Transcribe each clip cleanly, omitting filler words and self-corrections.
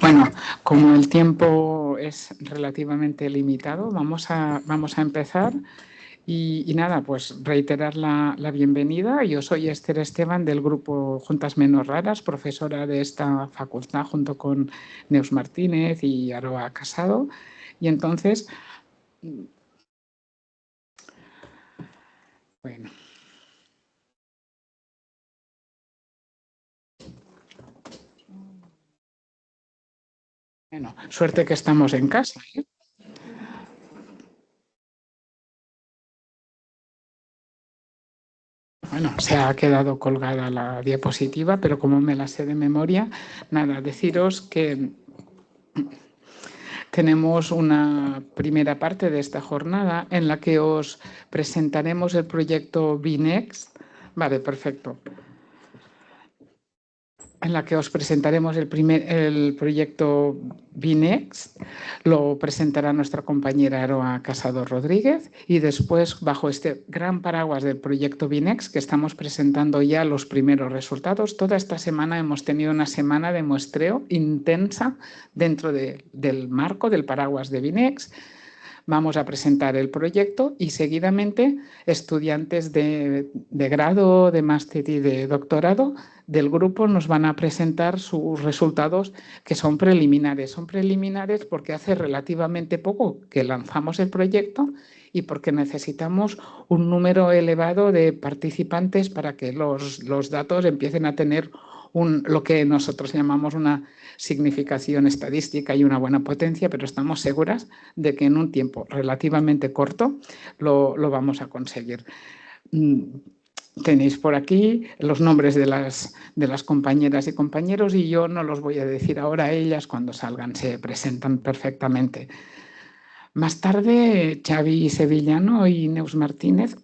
Bueno, como el tiempo es relativamente limitado, vamos a empezar. Y nada, pues reiterar la bienvenida. Yo soy Esther Esteban del grupo Juntas Menos Raras, profesora de esta facultad junto con Neus Martínez y Aroa Casado. Y entonces, bueno. Bueno, suerte que estamos en casa, ¿eh? Bueno, se ha quedado colgada la diapositiva, pero como me la sé de memoria, nada, deciros que tenemos una primera parte de esta jornada en la que os presentaremos el proyecto BINEXT. Vale, perfecto. En la que os presentaremos el proyecto BINEXT. Lo presentará nuestra compañera Aroa Casado Rodríguez y después, bajo este gran paraguas del proyecto BINEXT, que estamos presentando ya los primeros resultados, toda esta semana hemos tenido una semana de muestreo intensa dentro del marco del paraguas de BINEXT. Vamos a presentar el proyecto y seguidamente estudiantes de grado, de máster y de doctorado del grupo nos van a presentar sus resultados, que son preliminares. Son preliminares porque hace relativamente poco que lanzamos el proyecto y porque necesitamos un número elevado de participantes para que los datos empiecen a tener lo que nosotros llamamos una significación estadística y una buena potencia, pero estamos seguras de que en un tiempo relativamente corto lo vamos a conseguir. Tenéis por aquí los nombres de las compañeras y compañeros y yo no los voy a decir ahora, ellas cuando salgan se presentan perfectamente. Más tarde, Xavi Sevillano y Neus Martínez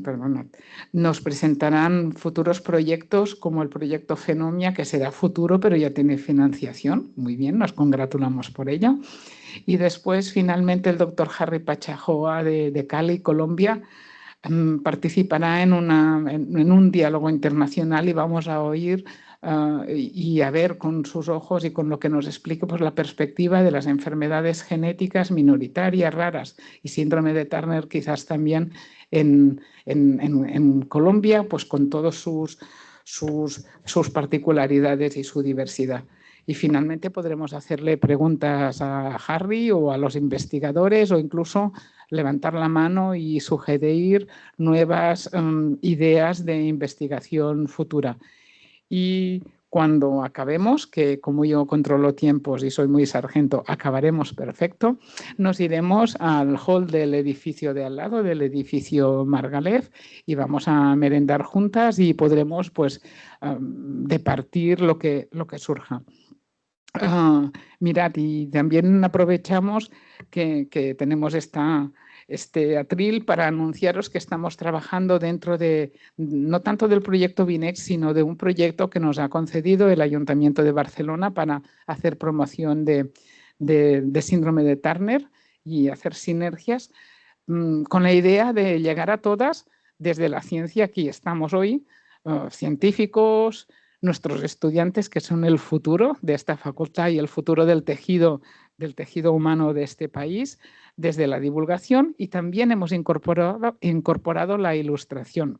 perdonad, nos presentarán futuros proyectos como el proyecto Fenomia, que será futuro, pero ya tiene financiación. Muy bien, nos congratulamos por ello. Y después, finalmente, el doctor Harry Pachajoa de Cali, Colombia, participará en un diálogo internacional y vamos a oír y a ver con sus ojos y con lo que nos explique pues, la perspectiva de las enfermedades genéticas minoritarias, raras y síndrome de Turner quizás también en Colombia, pues con todas sus particularidades y su diversidad. Y finalmente podremos hacerle preguntas a Harry o a los investigadores o incluso levantar la mano y sugerir nuevas ideas de investigación futura. Y cuando acabemos, que como yo controlo tiempos y soy muy sargento, acabaremos perfecto, nos iremos al hall del edificio de al lado, del edificio Margalef, y vamos a merendar juntas y podremos pues departir lo que surja. Mirad, y también aprovechamos que tenemos este atril para anunciaros que estamos trabajando dentro de, no tanto del proyecto BINEXT, sino de un proyecto que nos ha concedido el Ayuntamiento de Barcelona para hacer promoción de síndrome de Turner y hacer sinergias con la idea de llegar a todas desde la ciencia. Aquí estamos hoy, científicos, nuestros estudiantes que son el futuro de esta facultad y el futuro del tejido humano de este país, desde la divulgación, y también hemos incorporado la ilustración.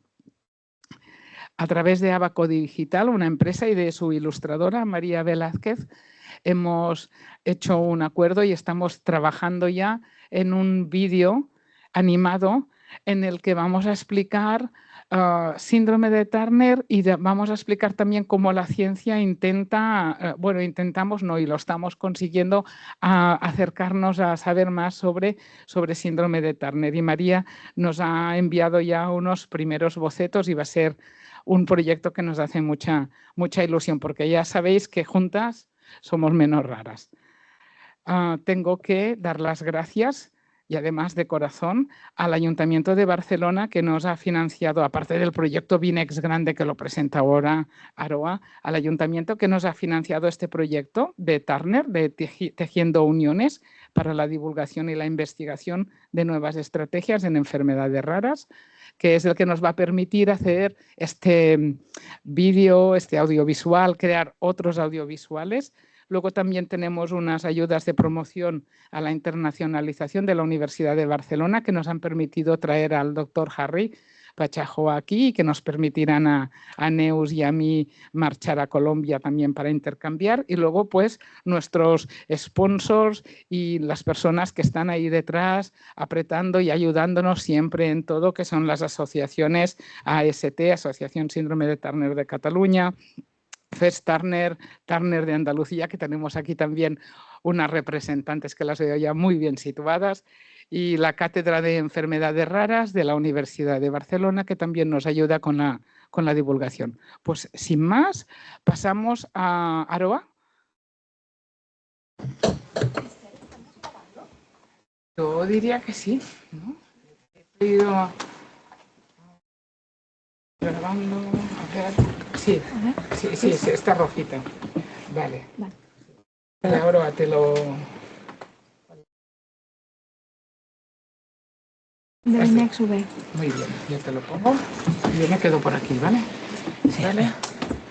A través de Abaco Digital, una empresa, y de su ilustradora, María Velázquez, hemos hecho un acuerdo y estamos trabajando ya en un vídeo animado en el que vamos a explicar síndrome de Turner y vamos a explicar también cómo la ciencia intentamos, no, y lo estamos consiguiendo, acercarnos a saber más sobre síndrome de Turner. Y María nos ha enviado ya unos primeros bocetos y va a ser un proyecto que nos hace mucha ilusión, porque ya sabéis que juntas somos menos raras. Tengo que dar las gracias, y además de corazón, al Ayuntamiento de Barcelona, que nos ha financiado, aparte del proyecto BINEXT grande que lo presenta ahora Aroa, al Ayuntamiento que nos ha financiado este proyecto de Turner, de Tejiendo Uniones, para la divulgación y la investigación de nuevas estrategias en enfermedades raras, que es el que nos va a permitir hacer este vídeo, este audiovisual, crear otros audiovisuales Luego también tenemos unas ayudas de promoción a la internacionalización de la Universidad de Barcelona que nos han permitido traer al doctor Harry Pachajo aquí y que nos permitirán a Neus y a mí marchar a Colombia también para intercambiar. Y luego, pues, nuestros sponsors y las personas que están ahí detrás apretando y ayudándonos siempre en todo, que son las asociaciones AST, Asociación Síndrome de Turner de Cataluña, FES Turner, Turner de Andalucía, que tenemos aquí también unas representantes que las veo ya muy bien situadas, y la Cátedra de Enfermedades Raras de la Universidad de Barcelona, que también nos ayuda con la divulgación. Pues sin más, pasamos a Aroa. Yo diría que sí, ¿no? He ido grabando, a ver, sí, sí, está rojita. Vale. Y ahora te lo... De Binex V. Muy bien, yo te lo pongo. Yo me quedo por aquí, ¿vale? Sí. ¿Vale?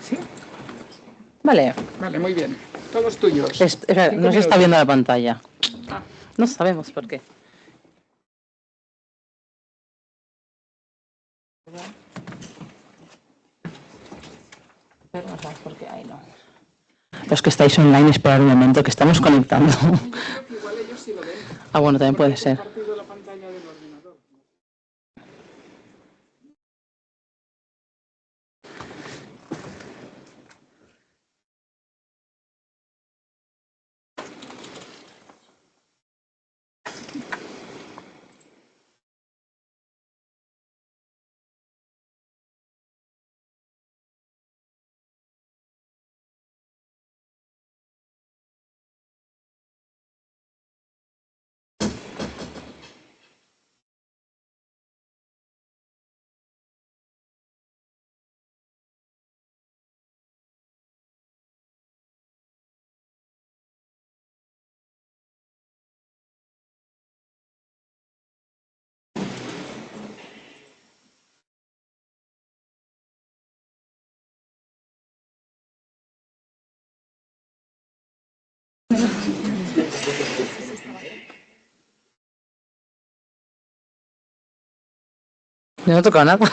¿Sí? Vale. Vale, muy bien. Todos tuyos. No se está viendo la pantalla. Ah. No sabemos por qué. Pero no sabes por qué. Ahí no. Los que estáis online, esperad un momento que estamos conectando. Yo creo que igual ellos sí lo ven. Ah, bueno, también puede ser. La pantalla del ordenador. No ha tocado nada.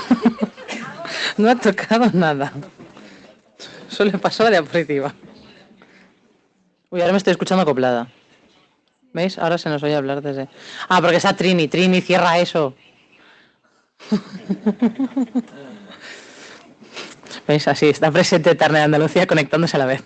No ha tocado nada. Solo pasó la diapositiva. Uy, ahora me estoy escuchando acoplada. ¿Veis? Ahora se nos oye hablar desde... Ah, porque está Trini. Trini, cierra eso. ¿Veis? Así, está presente Turner de Andalucía conectándose a la vez.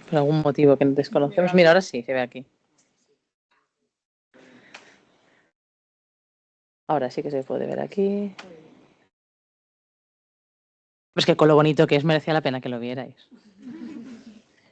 Por algún motivo que desconocemos. Mira, ahora sí, se ve aquí. Ahora sí que se puede ver aquí. Pues que con lo bonito que es, merecía la pena que lo vierais.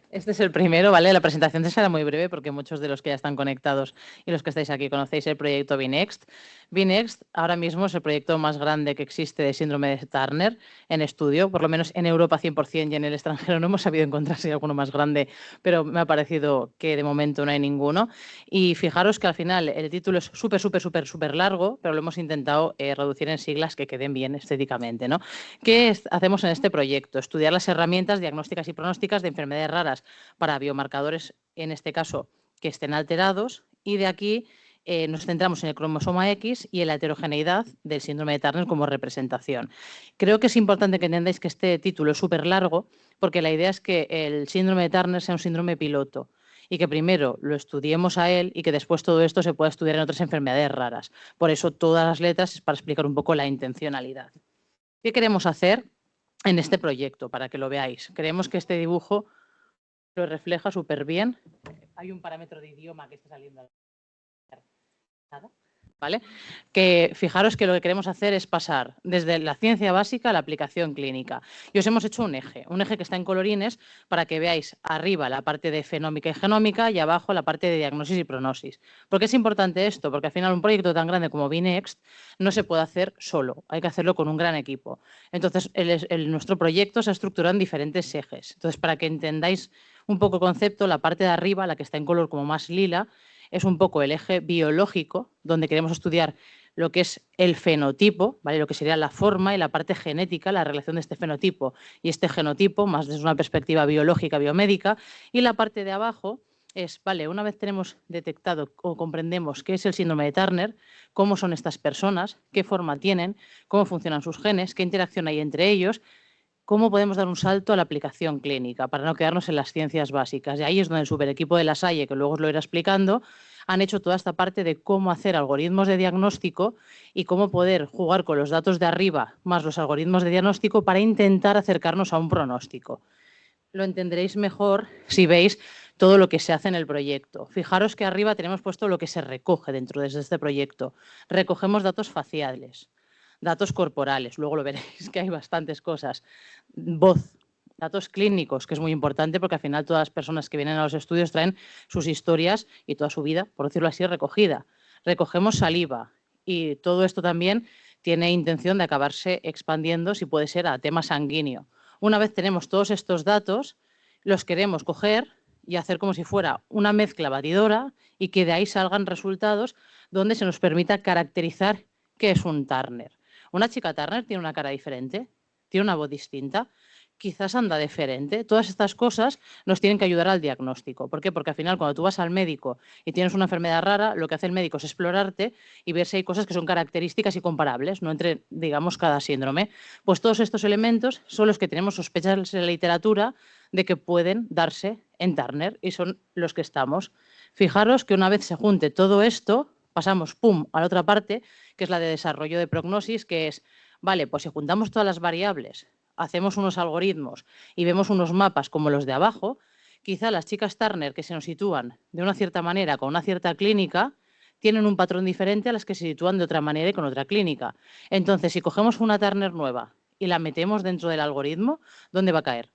Este es el primero, ¿vale? La presentación será muy breve porque muchos de los que ya están conectados y los que estáis aquí conocéis el proyecto Binext. Binext ahora mismo es el proyecto más grande que existe de síndrome de Turner en estudio, por lo menos en Europa 100% y en el extranjero no hemos sabido encontrar si hay alguno más grande, pero me ha parecido que de momento no hay ninguno. Y fijaros que al final el título es súper largo, pero lo hemos intentado reducir en siglas que queden bien estéticamente, ¿no? ¿Qué hacemos en este proyecto? Estudiar las herramientas diagnósticas y pronósticas de enfermedades raras para biomarcadores, en este caso, que estén alterados, y de aquí nos centramos en el cromosoma X y en la heterogeneidad del síndrome de Turner como representación. Creo que es importante que entendáis que este título es súper largo porque la idea es que el síndrome de Turner sea un síndrome piloto y que primero lo estudiemos a él y que después todo esto se pueda estudiar en otras enfermedades raras. Por eso todas las letras es para explicar un poco la intencionalidad. ¿Qué queremos hacer en este proyecto? Para que lo veáis. Creemos que este dibujo lo refleja súper bien. Hay un parámetro de idioma que está saliendo. ¿Vale? Que fijaros que lo que queremos hacer es pasar desde la ciencia básica a la aplicación clínica. Y os hemos hecho un eje que está en colorines para que veáis arriba la parte de fenómica y genómica y abajo la parte de diagnosis y prognosis. ¿Por qué es importante esto? Porque al final un proyecto tan grande como Binext no se puede hacer solo, hay que hacerlo con un gran equipo. Entonces, nuestro proyecto se estructura en diferentes ejes. Entonces, para que entendáis un poco el concepto, la parte de arriba, la que está en color como más lila, es un poco el eje biológico, donde queremos estudiar lo que es el fenotipo, ¿vale? Lo que sería la forma y la parte genética, la relación de este fenotipo y este genotipo, más desde una perspectiva biológica, biomédica, y la parte de abajo es, vale, una vez tenemos detectado o comprendemos qué es el síndrome de Turner, cómo son estas personas, qué forma tienen, cómo funcionan sus genes, qué interacción hay entre ellos, cómo podemos dar un salto a la aplicación clínica para no quedarnos en las ciencias básicas. Y ahí es donde el superequipo de La Salle, que luego os lo iré explicando, han hecho toda esta parte de cómo hacer algoritmos de diagnóstico y cómo poder jugar con los datos de arriba más los algoritmos de diagnóstico para intentar acercarnos a un pronóstico. Lo entenderéis mejor si veis todo lo que se hace en el proyecto. Fijaros que arriba tenemos puesto lo que se recoge dentro de este proyecto. Recogemos datos faciales, datos corporales, luego lo veréis que hay bastantes cosas, voz, datos clínicos, que es muy importante porque al final todas las personas que vienen a los estudios traen sus historias y toda su vida, por decirlo así, recogida. Recogemos saliva y todo esto también tiene intención de acabarse expandiendo, si puede ser, a tema sanguíneo. Una vez tenemos todos estos datos, los queremos coger y hacer como si fuera una mezcla batidora y que de ahí salgan resultados donde se nos permita caracterizar qué es un Turner. Una chica Turner tiene una cara diferente, tiene una voz distinta, quizás anda diferente. Todas estas cosas nos tienen que ayudar al diagnóstico. ¿Por qué? Porque al final cuando tú vas al médico y tienes una enfermedad rara, lo que hace el médico es explorarte y ver si hay cosas que son características y comparables, no entre, digamos, cada síndrome. Pues todos estos elementos son los que tenemos sospechas en la literatura de que pueden darse en Turner y son los que estamos. Fijaros que una vez se junte todo esto, pasamos, pum, a la otra parte, que es la de desarrollo de prognosis, que es, vale, pues si juntamos todas las variables, hacemos unos algoritmos y vemos unos mapas como los de abajo, quizá las chicas Turner que se nos sitúan de una cierta manera con una cierta clínica tienen un patrón diferente a las que se sitúan de otra manera y con otra clínica. Entonces, si cogemos una Turner nueva y la metemos dentro del algoritmo, ¿dónde va a caer?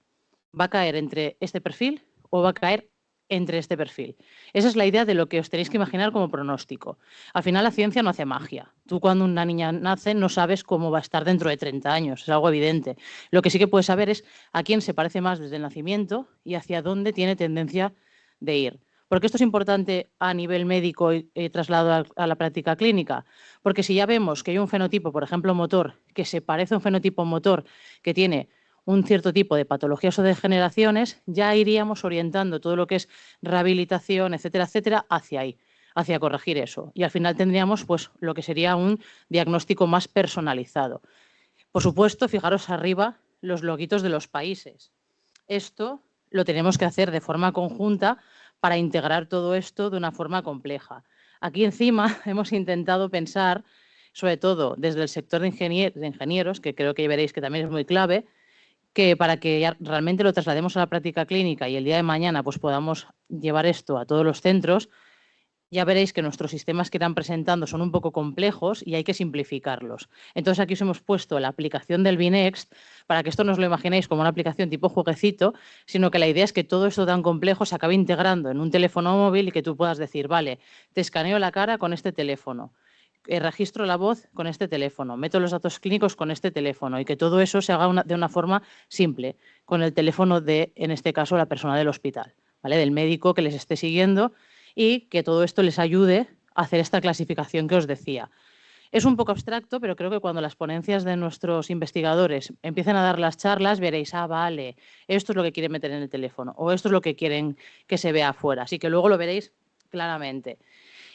¿Va a caer entre este perfil o va a caer entre este perfil? Esa es la idea de lo que os tenéis que imaginar como pronóstico. Al final la ciencia no hace magia. Tú cuando una niña nace no sabes cómo va a estar dentro de 30 años, es algo evidente. Lo que sí que puedes saber es a quién se parece más desde el nacimiento y hacia dónde tiene tendencia de ir. ¿Por qué esto es importante a nivel médico y trasladado a la práctica clínica? Porque si ya vemos que hay un fenotipo, por ejemplo, motor, que se parece a un fenotipo motor que tiene un cierto tipo de patologías o degeneraciones, ya iríamos orientando todo lo que es rehabilitación, etcétera, etcétera, hacia ahí, hacia corregir eso. Y al final tendríamos pues lo que sería un diagnóstico más personalizado. Por supuesto, fijaros arriba los loguitos de los países. Esto lo tenemos que hacer de forma conjunta para integrar todo esto de una forma compleja. Aquí encima hemos intentado pensar, sobre todo desde el sector de ingenieros, que creo que veréis que también es muy clave, que para que ya realmente lo traslademos a la práctica clínica y el día de mañana pues podamos llevar esto a todos los centros, ya veréis que nuestros sistemas que irán presentando son un poco complejos y hay que simplificarlos. Entonces aquí os hemos puesto la aplicación del Binext para que esto no os lo imaginéis como una aplicación tipo jueguecito, sino que la idea es que todo esto tan complejo se acabe integrando en un teléfono móvil y que tú puedas decir, vale, te escaneo la cara con este teléfono, registro la voz con este teléfono, meto los datos clínicos con este teléfono y que todo eso se haga de una forma simple, con el teléfono de, en este caso, la persona del hospital, ¿vale? Del médico que les esté siguiendo y que todo esto les ayude a hacer esta clasificación que os decía. Es un poco abstracto, pero creo que cuando las ponencias de nuestros investigadores empiecen a dar las charlas, veréis, ah, vale, esto es lo que quieren meter en el teléfono o esto es lo que quieren que se vea afuera. Así que luego lo veréis claramente.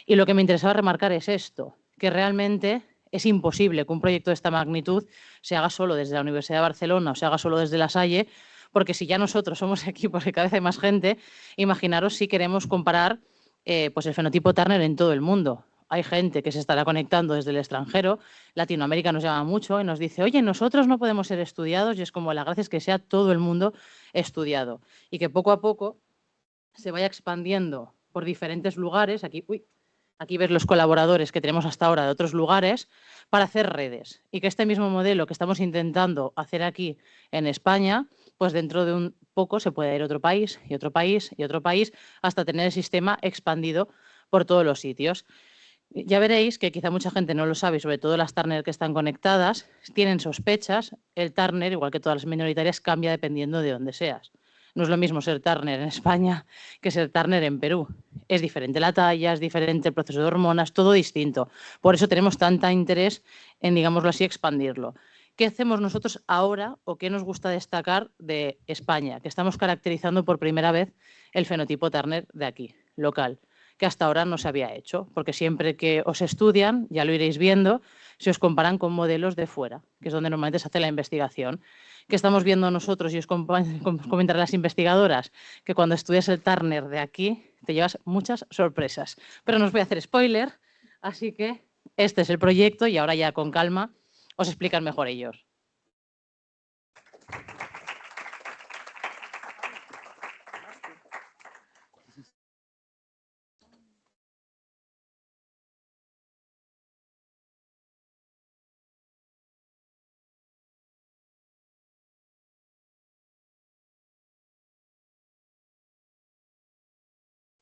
Y lo que me interesaba remarcar es esto, que realmente es imposible que un proyecto de esta magnitud se haga solo desde la Universidad de Barcelona o se haga solo desde La Salle, porque si ya nosotros somos equipos y cada vez hay más gente, imaginaros si queremos comparar pues el fenotipo Turner en todo el mundo. Hay gente que se estará conectando desde el extranjero, Latinoamérica nos llama mucho y nos dice, oye, nosotros no podemos ser estudiados y es como la gracia es que sea todo el mundo estudiado y que poco a poco se vaya expandiendo por diferentes lugares. Aquí ves los colaboradores que tenemos hasta ahora de otros lugares para hacer redes y que este mismo modelo que estamos intentando hacer aquí en España, pues dentro de un poco se pueda ir a otro país y otro país y otro país hasta tener el sistema expandido por todos los sitios. Ya veréis que quizá mucha gente no lo sabe, y sobre todo las Turner que están conectadas, tienen sospechas. El Turner, igual que todas las minoritarias, cambia dependiendo de dónde seas. No es lo mismo ser Turner en España que ser Turner en Perú. Es diferente la talla, es diferente el proceso de hormonas, todo distinto. Por eso tenemos tanta interés en, digámoslo así, expandirlo. ¿Qué hacemos nosotros ahora o qué nos gusta destacar de España? Que estamos caracterizando por primera vez el fenotipo Turner de aquí, local, que hasta ahora no se había hecho, porque siempre que os estudian, ya lo iréis viendo, se os comparan con modelos de fuera, que es donde normalmente se hace la investigación. ¿Qué estamos viendo nosotros y os comentaré las investigadoras? Que cuando estudias el Turner de aquí te llevas muchas sorpresas. Pero no os voy a hacer spoiler, así que este es el proyecto y ahora ya con calma os explican mejor ellos.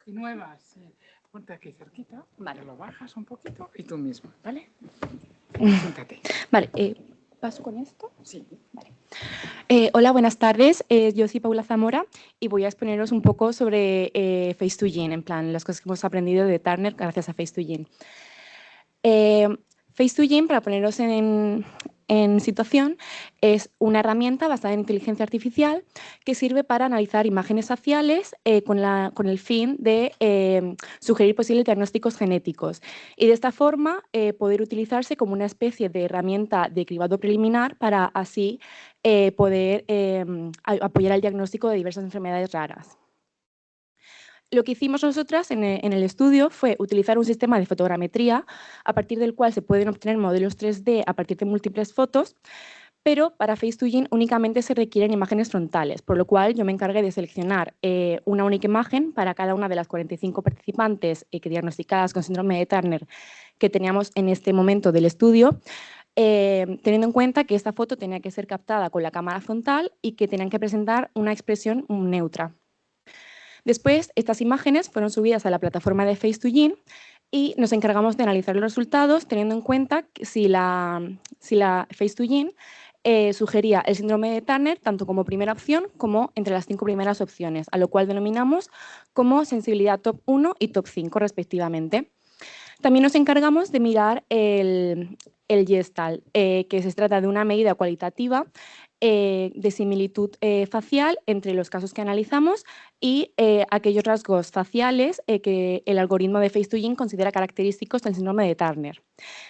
Y nuevas, sí. Ponte aquí cerquita, Vale. lo bajas un poquito y tú mismo, ¿vale? Siéntate. Vale, ¿paso con esto? Sí. Vale. Hola, buenas tardes. Yo soy Paula Zamora y voy a exponeros un poco sobre Face2Gene, en plan, las cosas que hemos aprendido de Turner gracias a Face2Gene. Face2Gene, para poneros en situación, es una herramienta basada en inteligencia artificial que sirve para analizar imágenes faciales con el fin de sugerir posibles diagnósticos genéticos y de esta forma poder utilizarse como una especie de herramienta de cribado preliminar para así poder apoyar el diagnóstico de diversas enfermedades raras. Lo que hicimos nosotras en el estudio fue utilizar un sistema de fotogrametría a partir del cual se pueden obtener modelos 3D a partir de múltiples fotos, pero para Face2Gene únicamente se requieren imágenes frontales, por lo cual yo me encargué de seleccionar una única imagen para cada una de las 45 participantes que diagnosticadas con síndrome de Turner que teníamos en este momento del estudio, teniendo en cuenta que esta foto tenía que ser captada con la cámara frontal y que tenían que presentar una expresión neutra. Después, estas imágenes fueron subidas a la plataforma de Face2Gene y nos encargamos de analizar los resultados teniendo en cuenta que si la Face2Gene sugería el síndrome de Turner tanto como primera opción como entre las 5 primeras opciones, a lo cual denominamos como sensibilidad top 1 y top 5 respectivamente. También nos encargamos de mirar el Gestalt, que se trata de una medida cualitativa de similitud facial entre los casos que analizamos y aquellos rasgos faciales que el algoritmo de Face2Gene considera característicos del síndrome de Turner.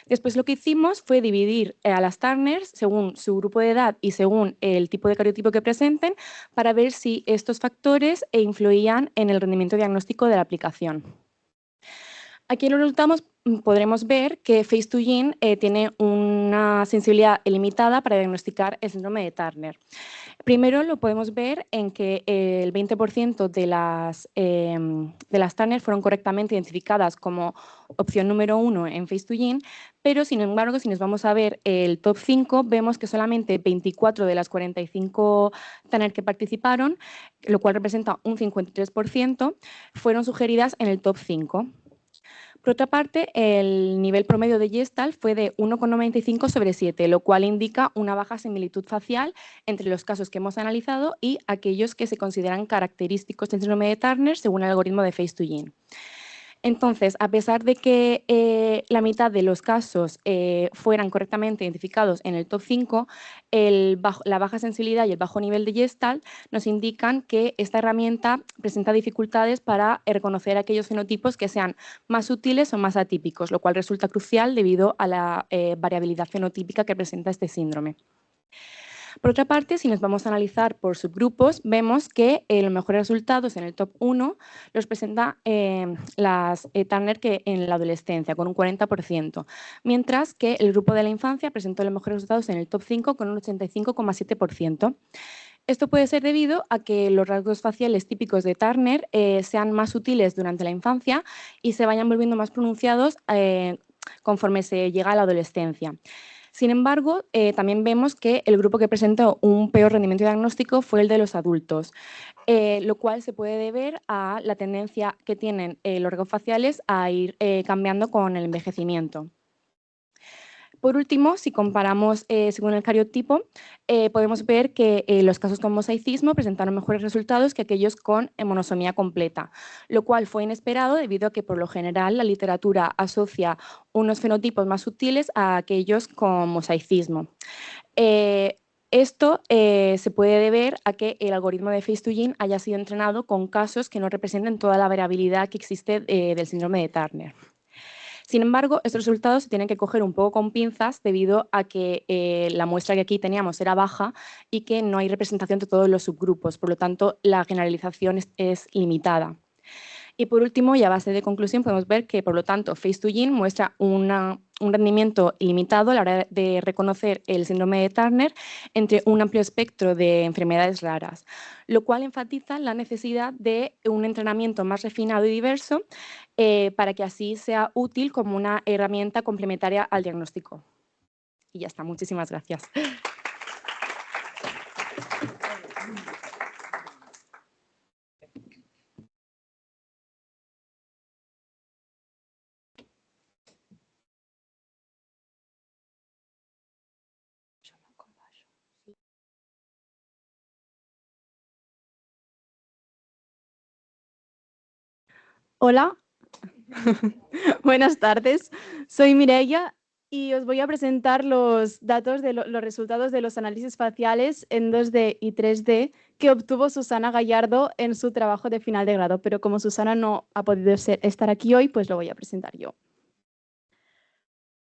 Después lo que hicimos fue dividir a las Turners según su grupo de edad y según el tipo de cariotipo que presenten para ver si estos factores influían en el rendimiento diagnóstico de la aplicación. Aquí en los resultados podremos ver que Face2Gene tiene una sensibilidad ilimitada para diagnosticar el síndrome de Turner. Primero lo podemos ver en que el 20% de las Turner fueron correctamente identificadas como opción número 1 en Face2Gene, pero sin embargo, si nos vamos a ver el top 5, vemos que solamente 24 de las 45 Turner que participaron, lo cual representa un 53%, fueron sugeridas en el top 5. Por otra parte, el nivel promedio de Gestalt fue de 1,95 sobre 7, lo cual indica una baja similitud facial entre los casos que hemos analizado y aquellos que se consideran característicos del síndrome de Turner según el algoritmo de Face2Gene. Entonces, a pesar de que la mitad de los casos fueran correctamente identificados en el top 5, la baja sensibilidad y el bajo nivel de Gestalt nos indican que esta herramienta presenta dificultades para reconocer aquellos fenotipos que sean más sutiles o más atípicos, lo cual resulta crucial debido a la variabilidad fenotípica que presenta este síndrome. Por otra parte, si nos vamos a analizar por subgrupos, vemos que los mejores resultados en el top 1 los presenta las Turner que en la adolescencia, con un 40%, mientras que el grupo de la infancia presentó los mejores resultados en el top 5 con un 85,7%. Esto puede ser debido a que los rasgos faciales típicos de Turner sean más sutiles durante la infancia y se vayan volviendo más pronunciados conforme se llega a la adolescencia. Sin embargo, también vemos que el grupo que presentó un peor rendimiento diagnóstico fue el de los adultos, lo cual se puede deber a la tendencia que tienen los rasgos faciales a ir cambiando con el envejecimiento. Por último, si comparamos según el cariotipo, podemos ver que los casos con mosaicismo presentaron mejores resultados que aquellos con monosomía completa, lo cual fue inesperado debido a que por lo general la literatura asocia unos fenotipos más sutiles a aquellos con mosaicismo. Esto se puede deber a que el algoritmo de Face2Gene haya sido entrenado con casos que no representen toda la variabilidad que existe del síndrome de Turner. Sin embargo, estos resultados se tienen que coger un poco con pinzas debido a que la muestra que aquí teníamos era baja y que no hay representación de todos los subgrupos, por lo tanto, la generalización es limitada. Y por último, y a base de conclusión, podemos ver que, por lo tanto, Face2Gene muestra un rendimiento limitado a la hora de reconocer el síndrome de Turner entre un amplio espectro de enfermedades raras, lo cual enfatiza la necesidad de un entrenamiento más refinado y diverso para que así sea útil como una herramienta complementaria al diagnóstico. Y ya está, muchísimas gracias. Hola, buenas tardes. Soy Mireia y os voy a presentar los datos de los resultados de los análisis faciales en 2D y 3D que obtuvo Susana Gallardo en su trabajo de final de grado, pero como Susana no ha podido estar aquí hoy, pues lo voy a presentar yo.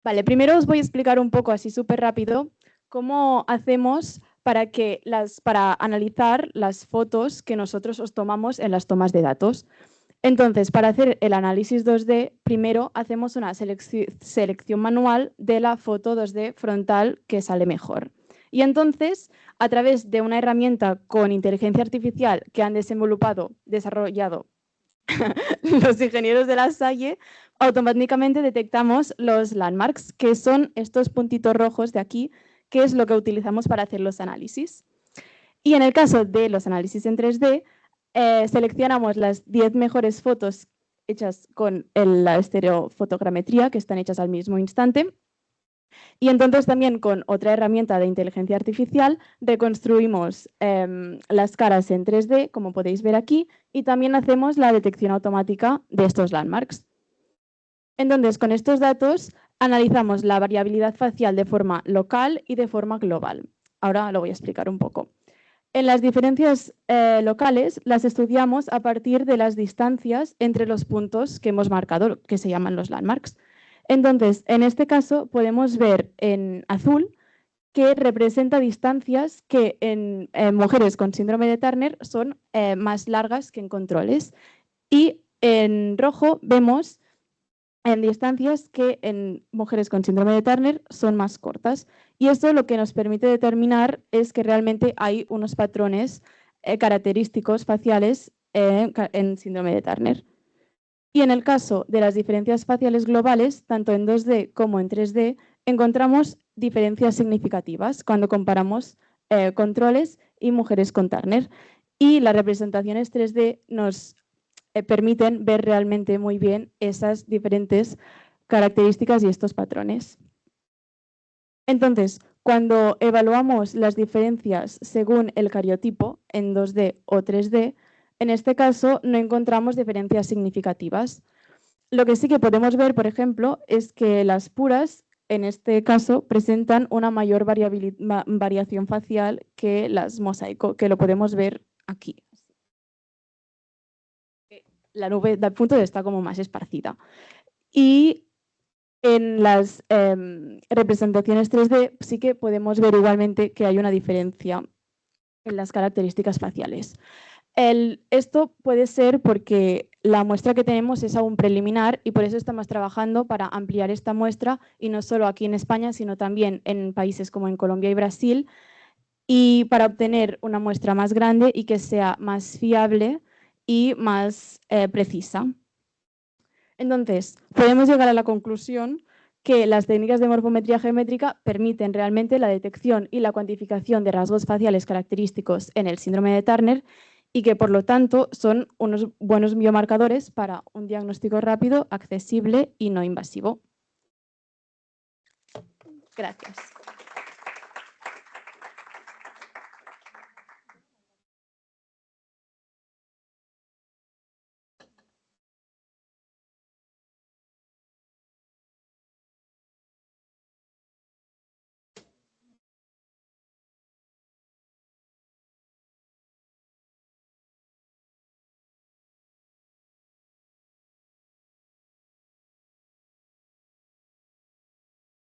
Vale, primero os voy a explicar un poco así súper rápido cómo hacemos para analizar las fotos que nosotros os tomamos en las tomas de datos. Entonces, para hacer el análisis 2D, primero hacemos una selección manual de la foto 2D frontal que sale mejor. Y entonces, a través de una herramienta con inteligencia artificial que han desarrollado los ingenieros de La Salle, automáticamente detectamos los landmarks, que son estos puntitos rojos de aquí, que es lo que utilizamos para hacer los análisis. Y en el caso de los análisis en 3D, seleccionamos las 10 mejores fotos hechas con la estereofotogrametría, que están hechas al mismo instante. Y entonces también con otra herramienta de inteligencia artificial reconstruimos las caras en 3D, como podéis ver aquí, y también hacemos la detección automática de estos landmarks. Entonces, con estos datos analizamos la variabilidad facial de forma local y de forma global. Ahora lo voy a explicar un poco. En las diferencias locales las estudiamos a partir de las distancias entre los puntos que hemos marcado, que se llaman los landmarks. Entonces, en este caso podemos ver en azul que representa distancias que en mujeres con síndrome de Turner son más largas que en controles. Y en rojo vemos en distancias que en mujeres con síndrome de Turner son más cortas. Y esto lo que nos permite determinar es que realmente hay unos patrones característicos faciales en síndrome de Turner. Y en el caso de las diferencias faciales globales, tanto en 2D como en 3D, encontramos diferencias significativas cuando comparamos controles y mujeres con Turner. Y las representaciones 3D nos permiten ver realmente muy bien esas diferentes características y estos patrones. Entonces, cuando evaluamos las diferencias según el cariotipo en 2D o 3D, en este caso no encontramos diferencias significativas. Lo que sí que podemos ver, por ejemplo, es que las puras, en este caso, presentan una mayor variación facial que las mosaico, que lo podemos ver aquí. La nube del punto está como más esparcida. Y en las representaciones 3D sí que podemos ver igualmente que hay una diferencia en las características faciales. Esto puede ser porque la muestra que tenemos es aún preliminar y por eso estamos trabajando para ampliar esta muestra y no solo aquí en España, sino también en países como en Colombia y Brasil, y para obtener una muestra más grande y que sea más fiable y más precisa. Entonces, podemos llegar a la conclusión que las técnicas de morfometría geométrica permiten realmente la detección y la cuantificación de rasgos faciales característicos en el síndrome de Turner y que, por lo tanto, son unos buenos biomarcadores para un diagnóstico rápido, accesible y no invasivo. Gracias.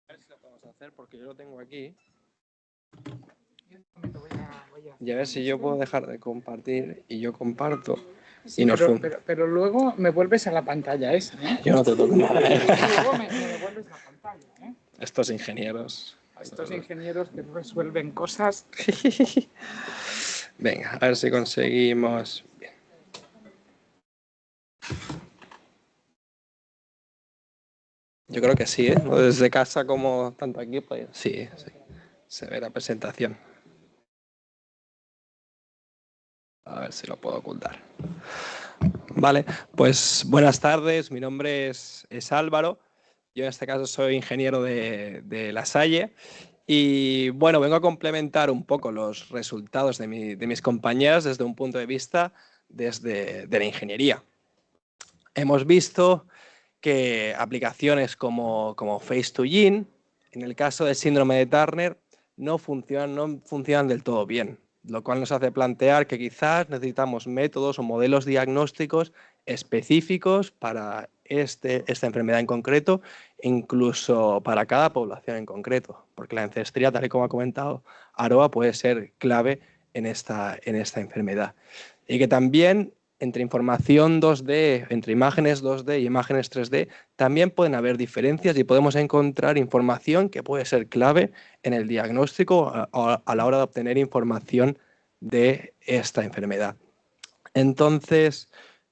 A ver si lo podemos hacer porque yo lo tengo aquí. Y a ver si yo puedo dejar de compartir y yo comparto. Sí, pero luego me vuelves a la pantalla esa, ¿eh? Yo no te toco nada. Luego me devuelves la pantalla, ¿eh? Estos ingenieros. Estos ingenieros que resuelven cosas. Venga, a ver si conseguimos. Bien. Yo creo que sí, ¿eh? Desde casa como tanto aquí, pues sí, sí. Se ve la presentación. A ver si lo puedo ocultar. Vale, pues buenas tardes. Mi nombre es Álvaro. Yo en este caso soy ingeniero de La Salle. Y bueno, vengo a complementar un poco los resultados de mis compañeras desde un punto de vista de la ingeniería. Hemos visto que aplicaciones como Face2Gene, en el caso del síndrome de Turner, no funcionan del todo bien, lo cual nos hace plantear que quizás necesitamos métodos o modelos diagnósticos específicos para esta enfermedad en concreto, incluso para cada población en concreto, porque la ancestría, tal y como ha comentado Aroa, puede ser clave en esta enfermedad. Y que también entre información 2D, entre imágenes 2D y imágenes 3D, también pueden haber diferencias y podemos encontrar información que puede ser clave en el diagnóstico a la hora de obtener información de esta enfermedad. Entonces,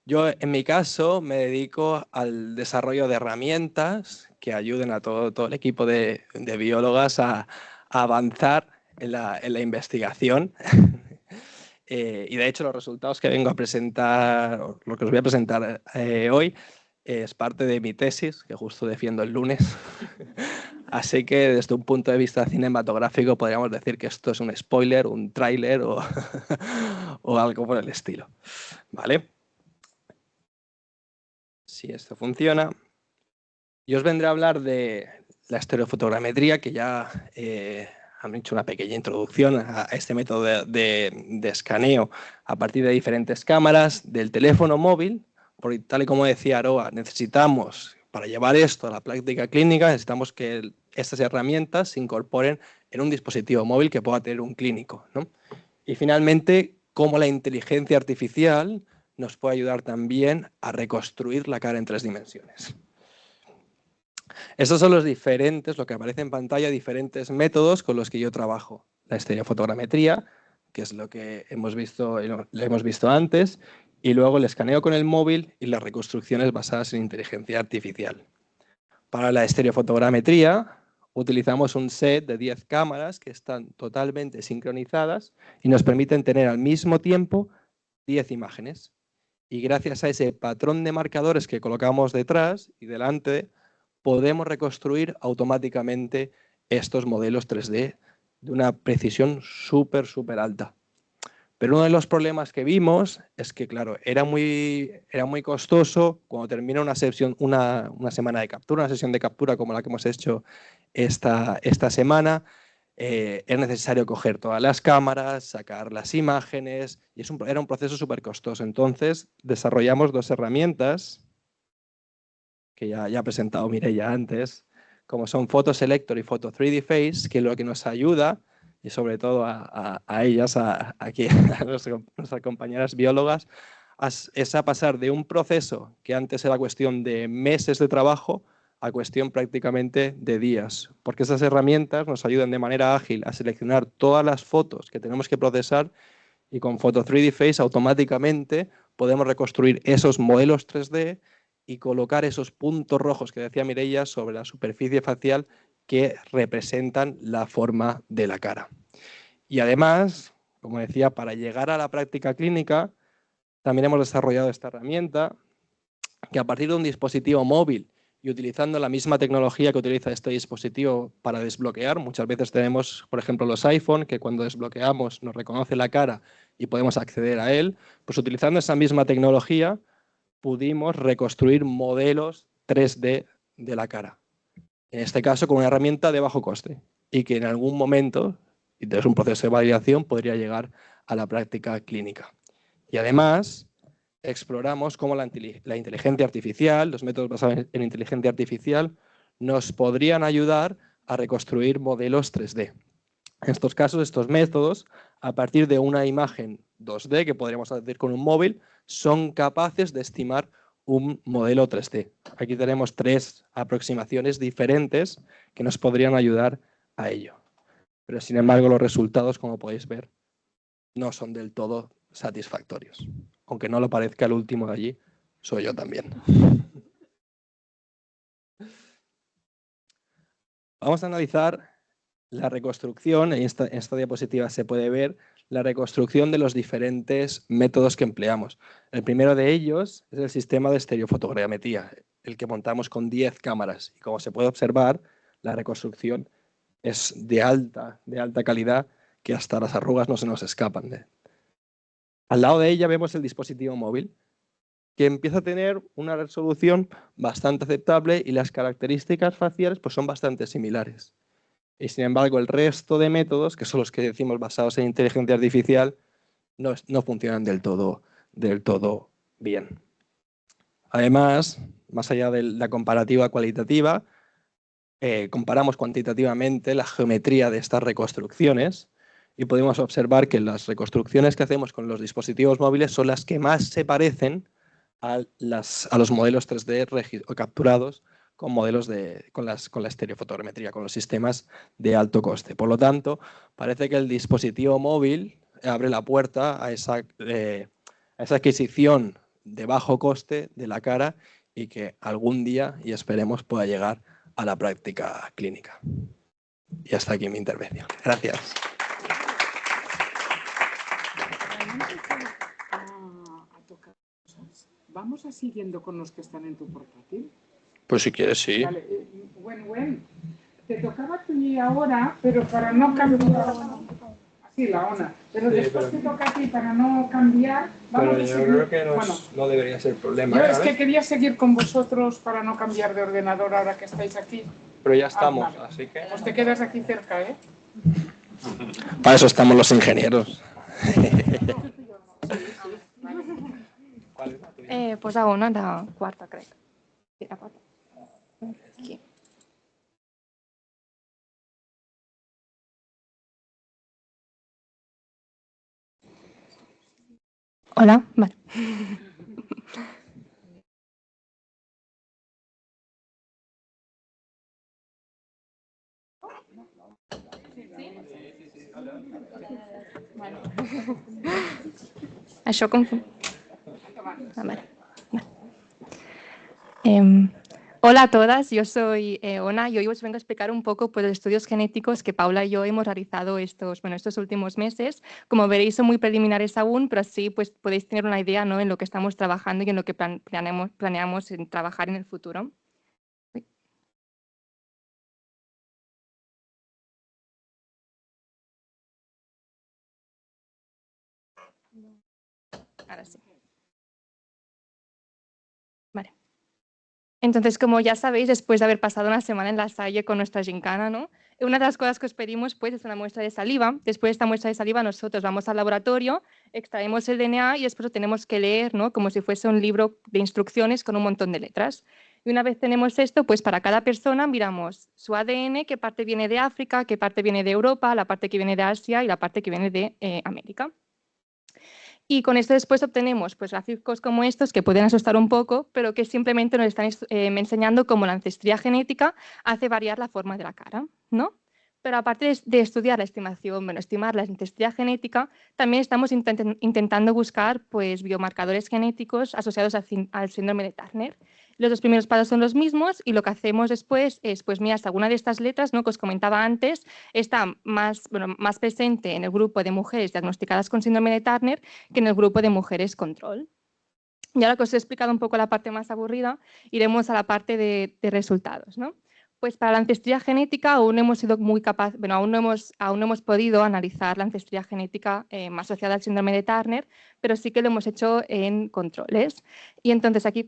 yo en mi caso me dedico al desarrollo de herramientas que ayuden a todo el equipo de biólogas a avanzar en la investigación. Y de hecho los resultados que vengo a presentar, lo que os voy a presentar hoy, es parte de mi tesis, que justo defiendo el lunes. Así que desde un punto de vista cinematográfico podríamos decir que esto es un spoiler, un tráiler o, o algo por el estilo. ¿Vale? Si esto funciona. Yo os vendré a hablar de la estereofotogrametría, que ya han hecho una pequeña introducción a este método de escaneo a partir de diferentes cámaras del teléfono móvil, porque tal y como decía Aroa, necesitamos, para llevar esto a la práctica clínica, necesitamos que estas herramientas se incorporen en un dispositivo móvil que pueda tener un clínico, ¿no? Y finalmente, cómo la inteligencia artificial nos puede ayudar también a reconstruir la cara en 3 dimensiones. Estos son los diferentes, lo que aparece en pantalla, diferentes métodos con los que yo trabajo. La estereofotogrametría, que es lo que hemos visto antes, y luego el escaneo con el móvil y las reconstrucciones basadas en inteligencia artificial. Para la estereofotogrametría utilizamos un set de 10 cámaras que están totalmente sincronizadas y nos permiten tener al mismo tiempo 10 imágenes. Y gracias a ese patrón de marcadores que colocamos detrás y delante, podemos reconstruir automáticamente estos modelos 3D de una precisión súper alta. Pero uno de los problemas que vimos es que, claro, era muy costoso cuando termina una semana de captura, una sesión de captura como la que hemos hecho esta semana. Es necesario coger todas las cámaras, sacar las imágenes, y era un proceso súper costoso. Entonces, desarrollamos 2 herramientas que ya ha presentado Mireia antes, como son Photo Selector y Photo 3D Face, que lo que nos ayuda, y sobre todo a ellas, aquí, a nuestras compañeras biólogas, es a pasar de un proceso que antes era cuestión de meses de trabajo a cuestión prácticamente de días, porque esas herramientas nos ayudan de manera ágil a seleccionar todas las fotos que tenemos que procesar y con Photo 3D Face automáticamente podemos reconstruir esos modelos 3D y colocar esos puntos rojos que decía Mireia sobre la superficie facial que representan la forma de la cara. Y además, como decía, para llegar a la práctica clínica, también hemos desarrollado esta herramienta que a partir de un dispositivo móvil y utilizando la misma tecnología que utiliza este dispositivo para desbloquear. Muchas veces tenemos, por ejemplo, los iPhone, que cuando desbloqueamos nos reconoce la cara y podemos acceder a él. Pues utilizando esa misma tecnología pudimos reconstruir modelos 3D de la cara. En este caso con una herramienta de bajo coste y que en algún momento, y tras un proceso de validación, podría llegar a la práctica clínica. Y además exploramos cómo la inteligencia artificial, los métodos basados en inteligencia artificial, nos podrían ayudar a reconstruir modelos 3D. En estos casos, estos métodos, a partir de una imagen 2D que podríamos hacer con un móvil, son capaces de estimar un modelo 3D. Aquí tenemos 3 aproximaciones diferentes que nos podrían ayudar a ello. Pero sin embargo, los resultados, como podéis ver, no son del todo satisfactorios. Aunque no lo parezca, el último de allí soy yo también. Vamos a analizar la reconstrucción. En esta diapositiva se puede ver la reconstrucción de los diferentes métodos que empleamos. El primero de ellos es el sistema de estereofotogrametría, el que montamos con 10 cámaras. Y como se puede observar, la reconstrucción es de alta calidad, que hasta las arrugas no se nos escapan. Al lado de ella vemos el dispositivo móvil, que empieza a tener una resolución bastante aceptable y las características faciales pues, son bastante similares. Y sin embargo, el resto de métodos, que son los que decimos basados en inteligencia artificial, no funcionan del todo bien. Además, más allá de la comparativa cualitativa, comparamos cuantitativamente la geometría de estas reconstrucciones y podemos observar que las reconstrucciones que hacemos con los dispositivos móviles son las que más se parecen a los modelos 3D capturados con modelos con la estereofotogrametría, con los sistemas de alto coste. Por lo tanto, parece que el dispositivo móvil abre la puerta a esa adquisición de bajo coste de la cara y que algún día, y esperemos, pueda llegar a la práctica clínica. Y hasta aquí mi intervención. Gracias. ¿Vamos a siguiendo con los que están en tu portátil? Pues si quieres, sí. Vale, Gwen, te tocaba a ti ahora, pero para no cambiar... Sí, la ONA. Pero sí, después te toca a ti para no cambiar... Vamos pero yo creo que no debería ser problema. Yo es que quería seguir con vosotros para no cambiar de ordenador ahora que estáis aquí. Pero ya estamos, vale. Así que... Pues te quedas aquí cerca, ¿eh? Para eso estamos los ingenieros. Pues hago una, la cuarta, creo. Sí, la cuarta. Aquí. Hola, vale. Això com... Vale. Hola a todas, yo soy Ona y hoy os vengo a explicar un poco pues, los estudios genéticos que Paula y yo hemos realizado estos últimos meses. Como veréis son muy preliminares aún, pero así pues, podéis tener una idea, ¿no?, en lo que estamos trabajando y en lo que planeamos en trabajar en el futuro. Ahora sí. Vale. Entonces, como ya sabéis, después de haber pasado una semana en la Salle con nuestra gincana, ¿no?, una de las cosas que os pedimos pues, es una muestra de saliva. Después de esta muestra de saliva, nosotros vamos al laboratorio, extraemos el DNA y después lo tenemos que leer, ¿no?, como si fuese un libro de instrucciones con un montón de letras. Y una vez tenemos esto, pues para cada persona miramos su ADN, qué parte viene de África, qué parte viene de Europa, la parte que viene de Asia y la parte que viene de América. Y con esto después obtenemos pues, gráficos como estos que pueden asustar un poco, pero que simplemente nos están enseñando cómo la ancestría genética hace variar la forma de la cara, ¿no? Pero aparte de estudiar la estimar la ancestría genética, también estamos intentando buscar pues, biomarcadores genéticos asociados al síndrome de Turner. Los dos primeros pasos son los mismos y lo que hacemos después es, pues mira, alguna de estas letras, ¿no?, que os comentaba antes, está más presente en el grupo de mujeres diagnosticadas con síndrome de Turner que en el grupo de mujeres control. Y ahora que os he explicado un poco la parte más aburrida, iremos a la parte de resultados, ¿no? Pues para la ancestría genética aún hemos sido muy capaz, bueno, aún no hemos podido analizar la ancestría genética más asociada al síndrome de Turner, pero sí que lo hemos hecho en controles. Y entonces aquí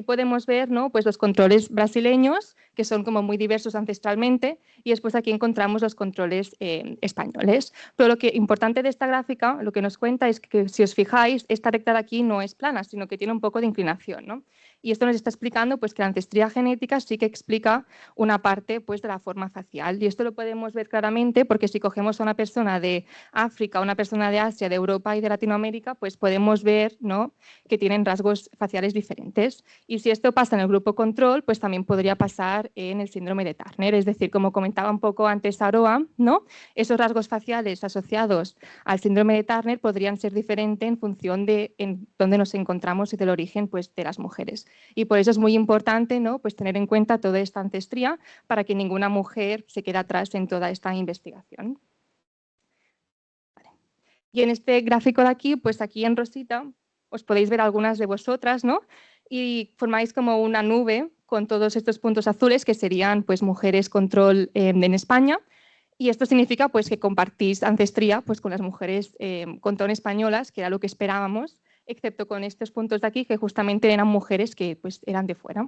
podemos ver, ¿no?, pues los controles brasileños, que son como muy diversos ancestralmente, y después aquí encontramos los controles españoles. Pero lo que importante de esta gráfica, lo que nos cuenta es que, si os fijáis, esta recta de aquí no es plana, sino que tiene un poco de inclinación, ¿no? Y esto nos está explicando pues, que la ancestría genética sí que explica una parte pues, de la forma facial. Y esto lo podemos ver claramente porque si cogemos a una persona de África, una persona de Asia, de Europa y de Latinoamérica, pues podemos ver, ¿no?, que tienen rasgos faciales diferentes. Y si esto pasa en el grupo control, pues también podría pasar en el síndrome de Turner. Es decir, como comentaba un poco antes Aroa, ¿no?, esos rasgos faciales asociados al síndrome de Turner podrían ser diferentes en función de en dónde nos encontramos y del origen pues, de las mujeres. Y por eso es muy importante, ¿no?, pues tener en cuenta toda esta ancestría para que ninguna mujer se quede atrás en toda esta investigación. Vale. Y en este gráfico de aquí, pues aquí en rosita, os podéis ver algunas de vosotras, ¿no?, y formáis como una nube con todos estos puntos azules que serían pues, mujeres control en España. Y esto significa pues, que compartís ancestría pues, con las mujeres control españolas, que era lo que esperábamos, excepto con estos puntos de aquí, que justamente eran mujeres que pues, eran de fuera.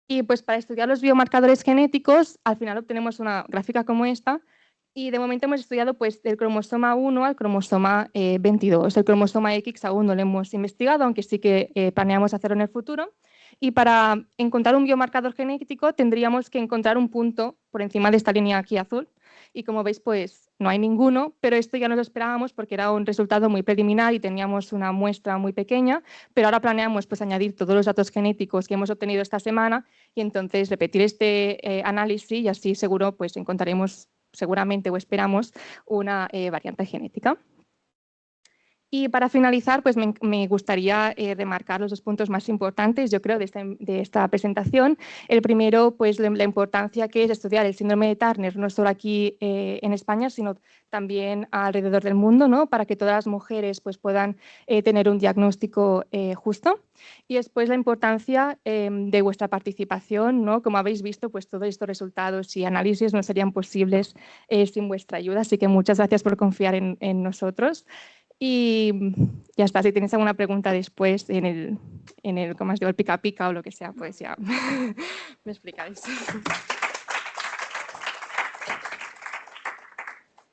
Y pues para estudiar los biomarcadores genéticos, al final obtenemos una gráfica como esta, y de momento hemos estudiado pues, del cromosoma 1 al cromosoma 22. El cromosoma X aún no lo hemos investigado, aunque sí que planeamos hacerlo en el futuro. Y para encontrar un biomarcador genético tendríamos que encontrar un punto por encima de esta línea aquí azul. Y como veis, pues no hay ninguno, pero esto ya no lo esperábamos porque era un resultado muy preliminar y teníamos una muestra muy pequeña, pero ahora planeamos pues, añadir todos los datos genéticos que hemos obtenido esta semana y entonces repetir este análisis y así seguro pues, encontraremos seguramente o esperamos una variante genética. Y para finalizar, pues me gustaría remarcar los dos puntos más importantes, yo creo, de esta presentación. El primero, pues la importancia que es estudiar el síndrome de Turner, no solo aquí en España, sino también alrededor del mundo, ¿no?, para que todas las mujeres pues, puedan tener un diagnóstico justo. Y después la importancia de vuestra participación, ¿no? Como habéis visto, pues todos estos resultados y análisis no serían posibles sin vuestra ayuda, así que muchas gracias por confiar en nosotros. Y ya está, si tienes alguna pregunta después en el ¿cómo os digo?, el pica pica o lo que sea, pues ya me explicáis.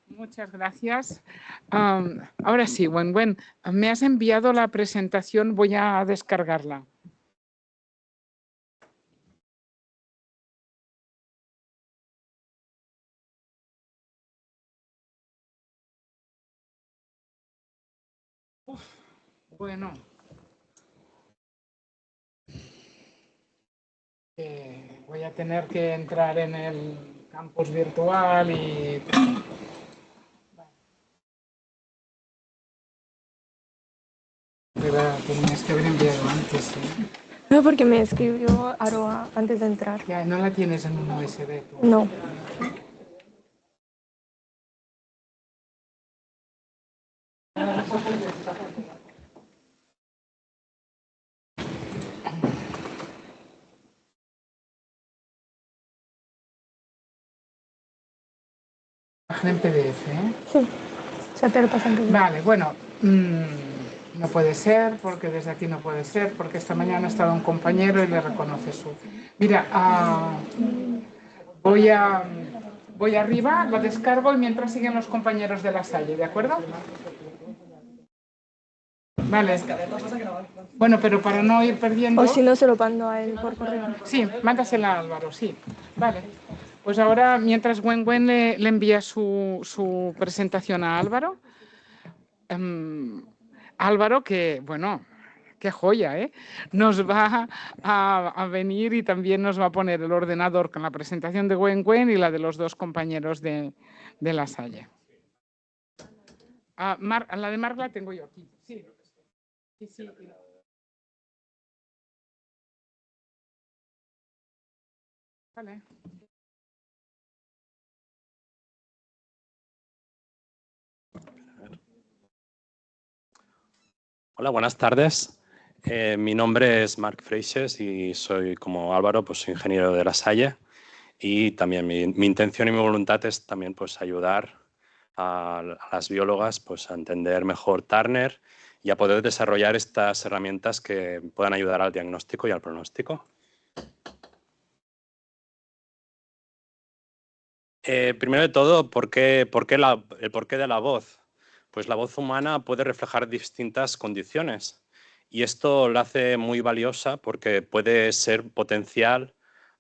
Muchas gracias. Ahora sí, Wen, me has enviado la presentación, voy a descargarla. Bueno. Voy a tener que entrar en el campus virtual y... Pero tenías que haber enviado antes, ¿eh? No, porque me escribió Aroa antes de entrar. Ya, no la tienes en un USB. Tú. No. En PDF, ¿eh? Sí, ya te lo pasan en PDF. Vale, bueno, no puede ser, porque desde aquí no puede ser, porque esta mañana ha estado un compañero y le reconoce su... Mira, voy arriba, lo descargo y mientras siguen los compañeros de la Salle, ¿de acuerdo? Vale. Bueno, pero para no ir perdiendo... O si no, se lo mando a él por correo. Sí, mándasela a Álvaro, sí. Vale. Pues ahora, mientras Wen le envía su presentación a Álvaro, Álvaro, que, bueno, qué joya, ¿eh? Nos va a venir y también nos va a poner el ordenador con la presentación de Wen y la de los dos compañeros de la Salle. La de Marc la tengo yo aquí. Sí. Sí. Vale. Hola, buenas tardes. Mi nombre es Marc Freixes y soy, como Álvaro, pues soy ingeniero de La Salle. Y también mi intención y mi voluntad es también pues, ayudar a las biólogas pues, a entender mejor Turner y a poder desarrollar estas herramientas que puedan ayudar al diagnóstico y al pronóstico. Primero de todo, el porqué de la voz? Pues la voz humana puede reflejar distintas condiciones y esto la hace muy valiosa porque puede ser potencial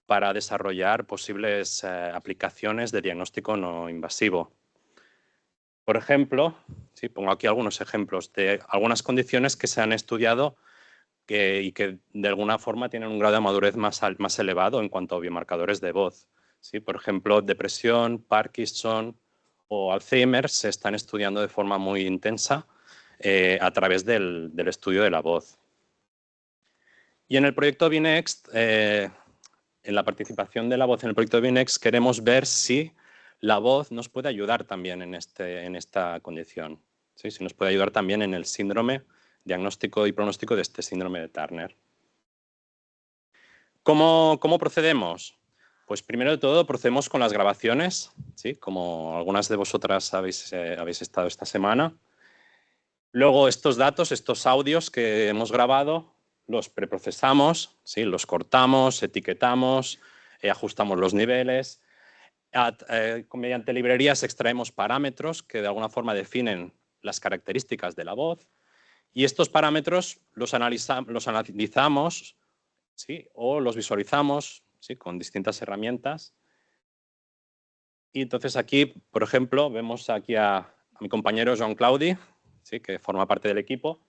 para desarrollar posibles aplicaciones de diagnóstico no invasivo. Por ejemplo, sí, pongo aquí algunos ejemplos de algunas condiciones que se han estudiado y que de alguna forma tienen un grado de madurez más elevado en cuanto a biomarcadores de voz. ¿Sí? Por ejemplo, depresión, Parkinson o Alzheimer se están estudiando de forma muy intensa a través del estudio de la voz. Y en el proyecto BINEXT, en la participación de la voz en el proyecto BINEXT, queremos ver si la voz nos puede ayudar también en esta condición. ¿Sí? Si nos puede ayudar también en el síndrome, diagnóstico y pronóstico de este síndrome de Turner. ¿Cómo procedemos? Pues primero de todo procedemos con las grabaciones, ¿sí? Como algunas de vosotras habéis estado esta semana. Luego estos datos, estos audios que hemos grabado, los preprocesamos, ¿sí? Los cortamos, etiquetamos, ajustamos los niveles. Mediante librerías extraemos parámetros que de alguna forma definen las características de la voz y estos parámetros los analizamos, ¿sí? O los visualizamos, ¿sí? Con distintas herramientas. Y entonces aquí, por ejemplo, vemos aquí a mi compañero Joan Claudi, ¿sí? Que forma parte del equipo,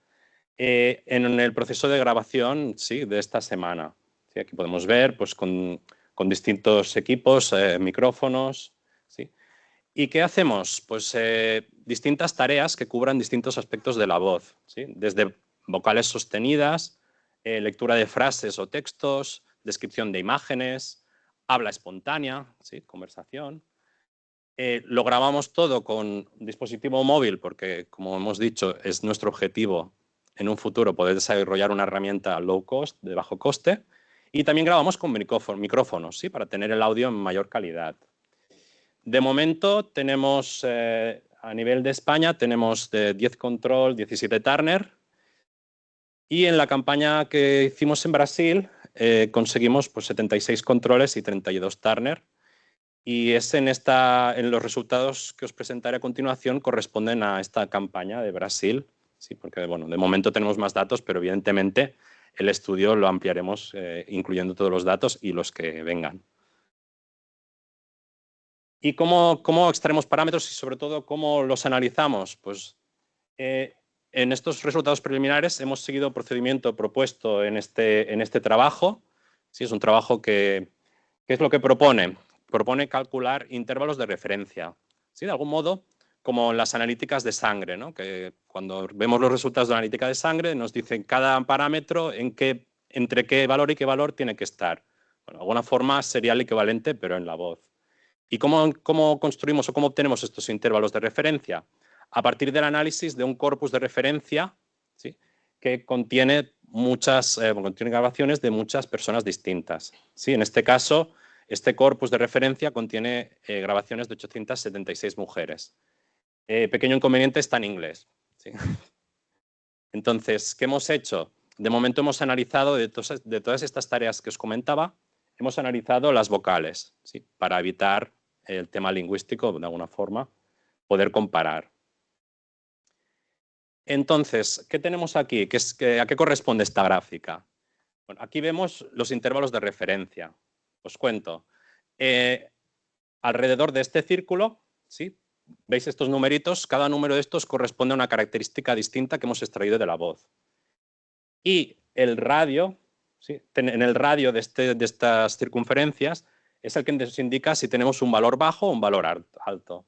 en el proceso de grabación, ¿sí? De esta semana. ¿Sí? Aquí podemos ver pues, con distintos equipos, micrófonos. ¿Sí? ¿Y qué hacemos? Pues distintas tareas que cubran distintos aspectos de la voz, ¿sí? Desde vocales sostenidas, lectura de frases o textos, descripción de imágenes, habla espontánea, ¿sí? Conversación. Lo grabamos todo con dispositivo móvil porque, como hemos dicho, es nuestro objetivo en un futuro poder desarrollar una herramienta low cost, de bajo coste. Y también grabamos con micrófonos, ¿sí? Para tener el audio en mayor calidad. De momento tenemos, a nivel de España, tenemos de 10 Control, 17 Turner. Y en la campaña que hicimos en Brasil conseguimos pues, 76 controles y 32 Turner. Y es en los resultados que os presentaré a continuación corresponden a esta campaña de Brasil. Sí, porque bueno, de momento tenemos más datos, pero evidentemente el estudio lo ampliaremos incluyendo todos los datos y los que vengan. ¿Y cómo extraemos parámetros y sobre todo cómo los analizamos? Pues en estos resultados preliminares hemos seguido el procedimiento propuesto en este trabajo. Sí, es un trabajo que ¿qué es lo que propone? Propone calcular intervalos de referencia. ¿Sí? De algún modo, como las analíticas de sangre, ¿no? Que cuando vemos los resultados de la analítica de sangre nos dicen cada parámetro entre qué valor y qué valor tiene que estar. Bueno, de alguna forma sería el equivalente, pero en la voz. ¿Y cómo construimos o cómo obtenemos estos intervalos de referencia? A partir del análisis de un corpus de referencia, ¿sí? Que contiene contiene grabaciones de muchas personas distintas. ¿Sí? En este caso, este corpus de referencia contiene grabaciones de 876 mujeres. Pequeño inconveniente, está en inglés. ¿Sí? Entonces, ¿qué hemos hecho? De momento hemos analizado de todas estas tareas que os comentaba, hemos analizado las vocales, ¿sí? Para evitar el tema lingüístico, de alguna forma, poder comparar. Entonces, ¿qué tenemos aquí? ¿A qué corresponde esta gráfica? Bueno, aquí vemos los intervalos de referencia. Os cuento. Alrededor de este círculo, ¿sí? ¿Veis estos numeritos? Cada número de estos corresponde a una característica distinta que hemos extraído de la voz. Y el radio, ¿sí? En el radio de estas circunferencias es el que nos indica si tenemos un valor bajo o un valor alto.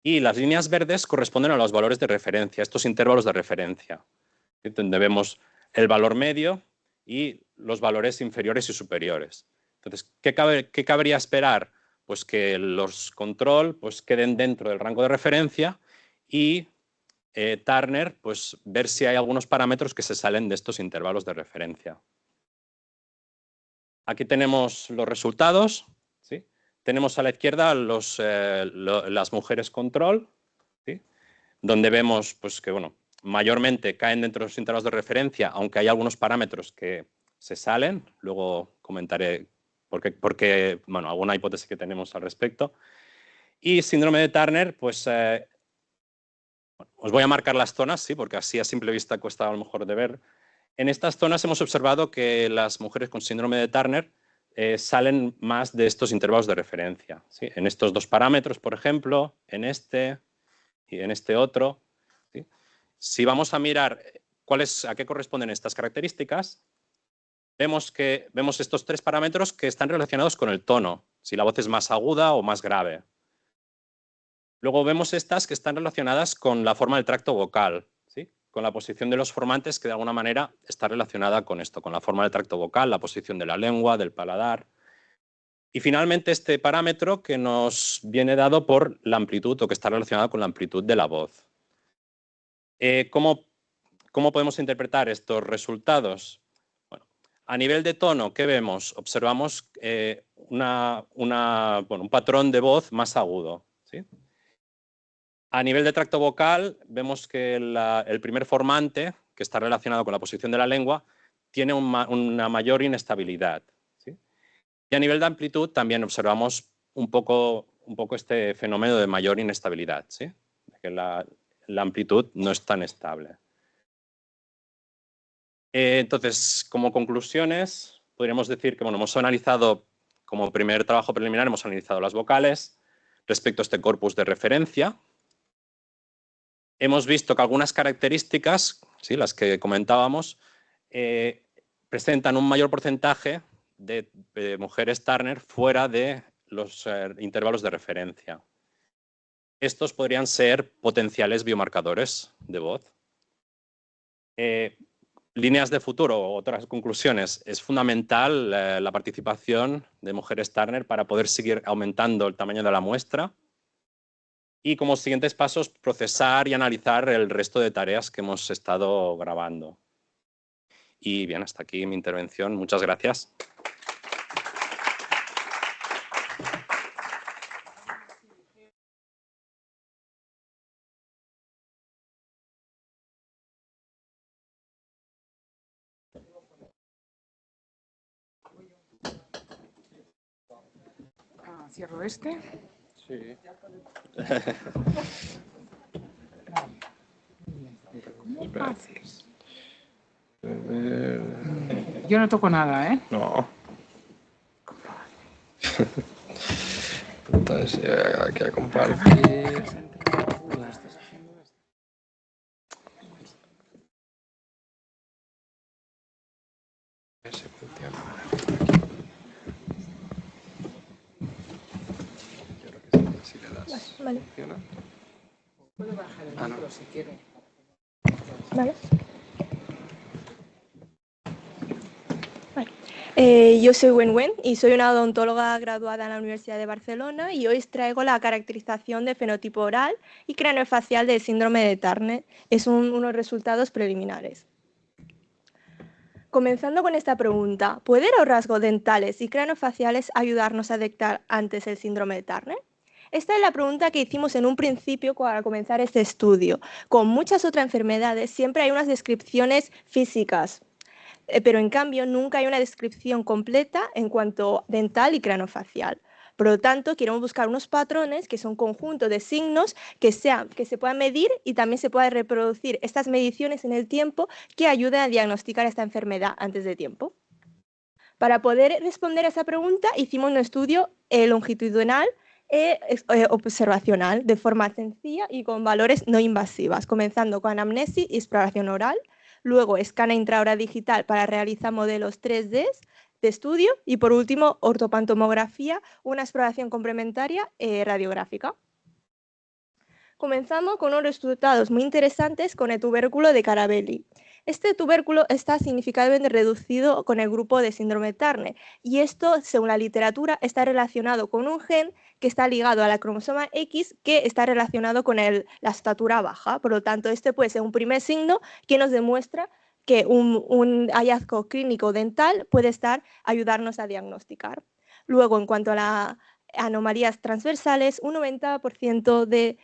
Y las líneas verdes corresponden a los valores de referencia, estos intervalos de referencia, donde vemos el valor medio y los valores inferiores y superiores. Entonces, ¿qué cabría esperar? Pues que los control pues, queden dentro del rango de referencia y Turner, pues ver si hay algunos parámetros que se salen de estos intervalos de referencia. Aquí tenemos los resultados, ¿sí? Tenemos a la izquierda las mujeres control, ¿sí? Donde vemos pues, que bueno, mayormente caen dentro de los intervalos de referencia, aunque hay algunos parámetros que se salen. Luego comentaré porque bueno, alguna hipótesis que tenemos al respecto. Y síndrome de Turner, pues os voy a marcar las zonas, sí, porque así a simple vista cuesta a lo mejor de ver. En estas zonas hemos observado que las mujeres con síndrome de Turner salen más de estos intervalos de referencia, ¿sí? En estos dos parámetros, por ejemplo, en este y en este otro, ¿sí? Si vamos a mirar a qué corresponden estas características, vemos estos tres parámetros que están relacionados con el tono, si la voz es más aguda o más grave. Luego vemos estas que están relacionadas con la forma del tracto vocal, ¿sí? Con la posición de los formantes, que de alguna manera está relacionada con esto, con la forma del tracto vocal, la posición de la lengua, del paladar. Y finalmente este parámetro que nos viene dado por la amplitud o que está relacionado con la amplitud de la voz. ¿Cómo podemos interpretar estos resultados? Bueno, a nivel de tono, ¿qué vemos? Observamos un patrón de voz más agudo, ¿sí? A nivel de tracto vocal, vemos que el primer formante, que está relacionado con la posición de la lengua, tiene una mayor inestabilidad, ¿sí? Y a nivel de amplitud también observamos un poco este fenómeno de mayor inestabilidad, ¿sí? Que la amplitud no es tan estable. Entonces, como conclusiones, podríamos decir que bueno, hemos analizado, como primer trabajo preliminar, hemos analizado las vocales respecto a este corpus de referencia. Hemos visto que algunas características, ¿sí? Las que comentábamos, presentan un mayor porcentaje de mujeres Turner fuera de los intervalos de referencia. Estos podrían ser potenciales biomarcadores de voz. Líneas de futuro o otras conclusiones. Es fundamental la participación de mujeres Turner para poder seguir aumentando el tamaño de la muestra. Y como siguientes pasos, procesar y analizar el resto de tareas que hemos estado grabando. Y bien, hasta aquí mi intervención. Muchas gracias. ¿Cierro este? Sí. ¿Cómo haces? Yo no toco nada, ¿eh? No. Entonces, aquí a compartir. Ese funciona. Yo creo que si le das, Vale. funciona. Puedo bajar el micro si quiere. Vale. Yo soy Wen y soy una odontóloga graduada en la Universidad de Barcelona y hoy os traigo la caracterización de fenotipo oral y craneofacial del síndrome de Turner. Es unos resultados preliminares. Comenzando con esta pregunta, ¿pueden los rasgos dentales y craneofaciales ayudarnos a detectar antes el síndrome de Turner? Esta es la pregunta que hicimos en un principio para comenzar este estudio. Con muchas otras enfermedades siempre hay unas descripciones físicas, pero en cambio nunca hay una descripción completa en cuanto dental y craneofacial. Por lo tanto, queremos buscar unos patrones que son conjuntos de signos que se puedan medir y también se puedan reproducir estas mediciones en el tiempo que ayuden a diagnosticar esta enfermedad antes de tiempo. Para poder responder a esa pregunta, hicimos un estudio longitudinal observacional de forma sencilla y con valores no invasivas, comenzando con anamnesis y exploración oral, luego escáner intraoral digital para realizar modelos 3D de estudio y por último ortopantomografía, una exploración complementaria radiográfica. Comenzamos con unos resultados muy interesantes con el tubérculo de Carabelli. Este tubérculo está significativamente reducido con el grupo de síndrome de Turner y esto, según la literatura, está relacionado con un gen que está ligado a la cromosoma X que está relacionado con la estatura baja. Por lo tanto, este puede ser un primer signo que nos demuestra que un hallazgo clínico dental puede ayudarnos a diagnosticar. Luego, en cuanto a las anomalías transversales, un 90% de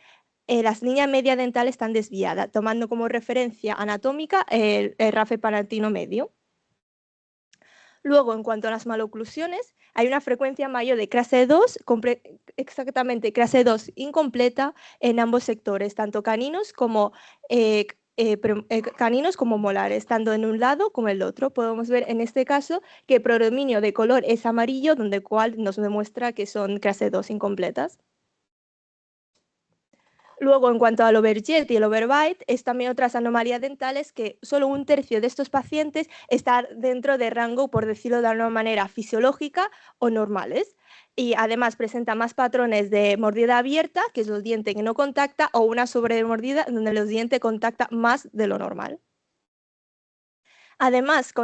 las líneas medias dentales están desviadas, tomando como referencia anatómica el rafe palatino medio. Luego, en cuanto a las maloclusiones, hay una frecuencia mayor de clase 2, exactamente clase 2 incompleta en ambos sectores, tanto caninos como molares, tanto en un lado como en el otro. Podemos ver en este caso que el predominio de color es amarillo, donde cual nos demuestra que son clase 2 incompletas. Luego, en cuanto al overjet y el overbite, es también otras anomalías dentales que solo un tercio de estos pacientes está dentro de rango, por decirlo de alguna manera, fisiológica o normales. Y además presenta más patrones de mordida abierta, que es los dientes que no contacta, o una sobremordida donde los dientes contactan más de lo normal. Además,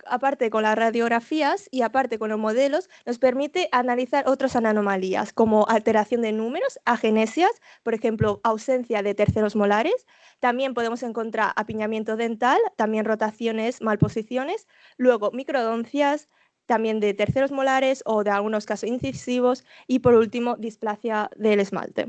aparte con las radiografías y aparte con los modelos, nos permite analizar otras anomalías, como alteración de números, agenesias, por ejemplo, ausencia de terceros molares. También podemos encontrar apiñamiento dental, también rotaciones, malposiciones. Luego, microdoncias, también de terceros molares o de algunos casos incisivos. Y por último, displasia del esmalte.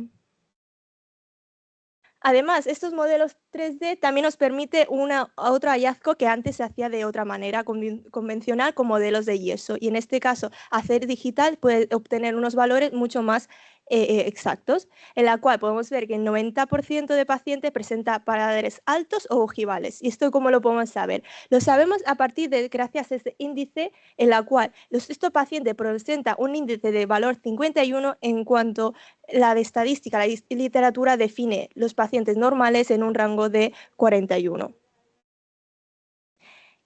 Además, estos modelos 3D también nos permite otro hallazgo que antes se hacía de otra manera convencional con modelos de yeso. Y en este caso, hacer digital puede obtener unos valores mucho más exactos, en la cual podemos ver que el 90% de pacientes presenta paladares altos o ojivales. ¿Y esto cómo lo podemos saber? Lo sabemos a partir de, gracias a este índice, en la cual estos pacientes presentan un índice de valor 51 en cuanto la de estadística, la literatura define los pacientes normales en un rango de 41.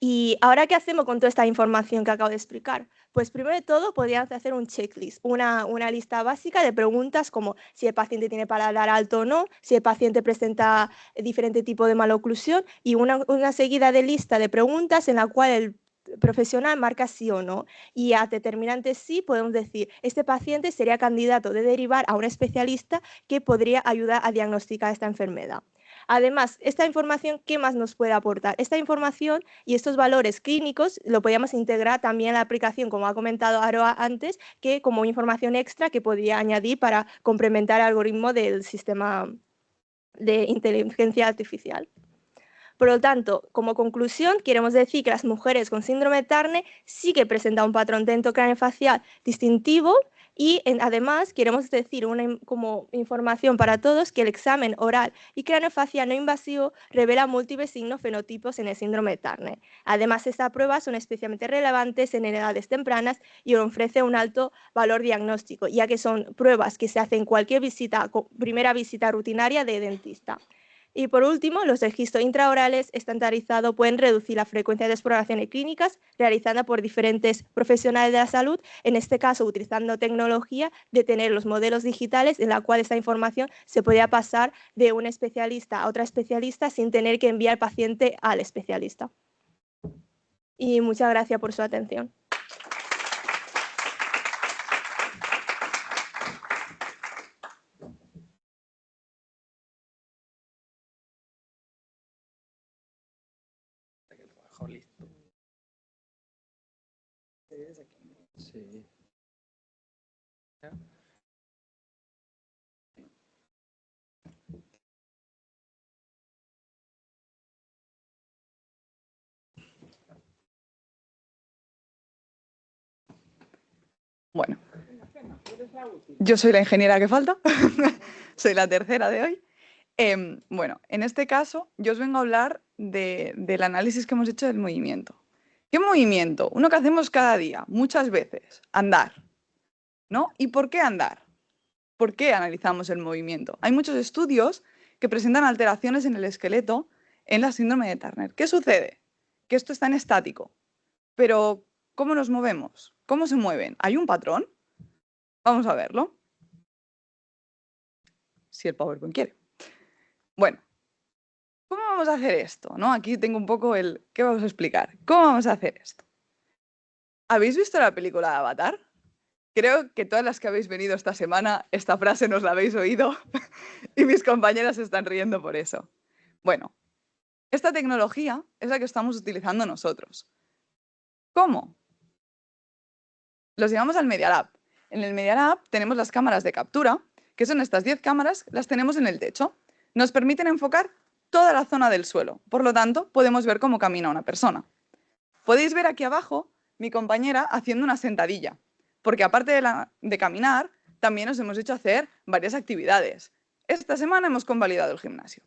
¿Y ahora qué hacemos con toda esta información que acabo de explicar? Pues primero de todo podríamos hacer un checklist, una lista básica de preguntas como si el paciente tiene paladar alto o no, si el paciente presenta diferente tipo de maloclusión y una seguida de lista de preguntas en la cual el profesional marca sí o no. Y a determinante sí podemos decir, este paciente sería candidato de derivar a un especialista que podría ayudar a diagnosticar esta enfermedad. Además, esta información, ¿qué más nos puede aportar? Esta información y estos valores clínicos lo podríamos integrar también a la aplicación, como ha comentado Aroa antes, que como información extra que podría añadir para complementar el algoritmo del sistema de inteligencia artificial. Por lo tanto, como conclusión, queremos decir que las mujeres con síndrome de Turner sí que presentan un patrón dentocraneofacial distintivo y además queremos decir como información para todos que el examen oral y craneofacial no invasivo revela múltiples signos fenotipos en el síndrome de Turner. Además, estas pruebas son especialmente relevantes en edades tempranas y ofrecen un alto valor diagnóstico, ya que son pruebas que se hacen en cualquier primera visita rutinaria de dentista. Y por último, los registros intraorales estandarizados pueden reducir la frecuencia de exploraciones clínicas realizadas por diferentes profesionales de la salud, en este caso utilizando tecnología de tener los modelos digitales en la cual esta información se podía pasar de un especialista a otro especialista sin tener que enviar al paciente al especialista. Y muchas gracias por su atención. Listo. Sí. Bueno, yo soy la ingeniera que falta, soy la tercera de hoy. Bueno, en este caso yo os vengo a hablar del análisis que hemos hecho del movimiento. ¿Qué movimiento? Uno que hacemos cada día, muchas veces, andar, ¿no? ¿Y por qué andar? ¿Por qué analizamos el movimiento? Hay muchos estudios que presentan alteraciones en el esqueleto en la síndrome de Turner. ¿Qué sucede? Que esto está en estático, pero ¿cómo nos movemos? ¿Cómo se mueven? ¿Hay un patrón? Vamos a verlo. Si el PowerPoint quiere. Bueno, ¿cómo vamos a hacer esto? ¿No? Aquí tengo un poco el... ¿Qué vamos a explicar? ¿Cómo vamos a hacer esto? ¿Habéis visto la película de Avatar? Creo que todas las que habéis venido esta semana, esta frase nos la habéis oído y mis compañeras se están riendo por eso. Bueno, esta tecnología es la que estamos utilizando nosotros. ¿Cómo? Los llevamos al Media Lab. En el Media Lab tenemos las cámaras de captura, que son estas 10 cámaras, las tenemos en el techo. Nos permiten enfocar toda la zona del suelo. Por lo tanto, podemos ver cómo camina una persona. Podéis ver aquí abajo mi compañera haciendo una sentadilla, porque aparte de caminar, también nos hemos hecho hacer varias actividades. Esta semana hemos convalidado el gimnasio.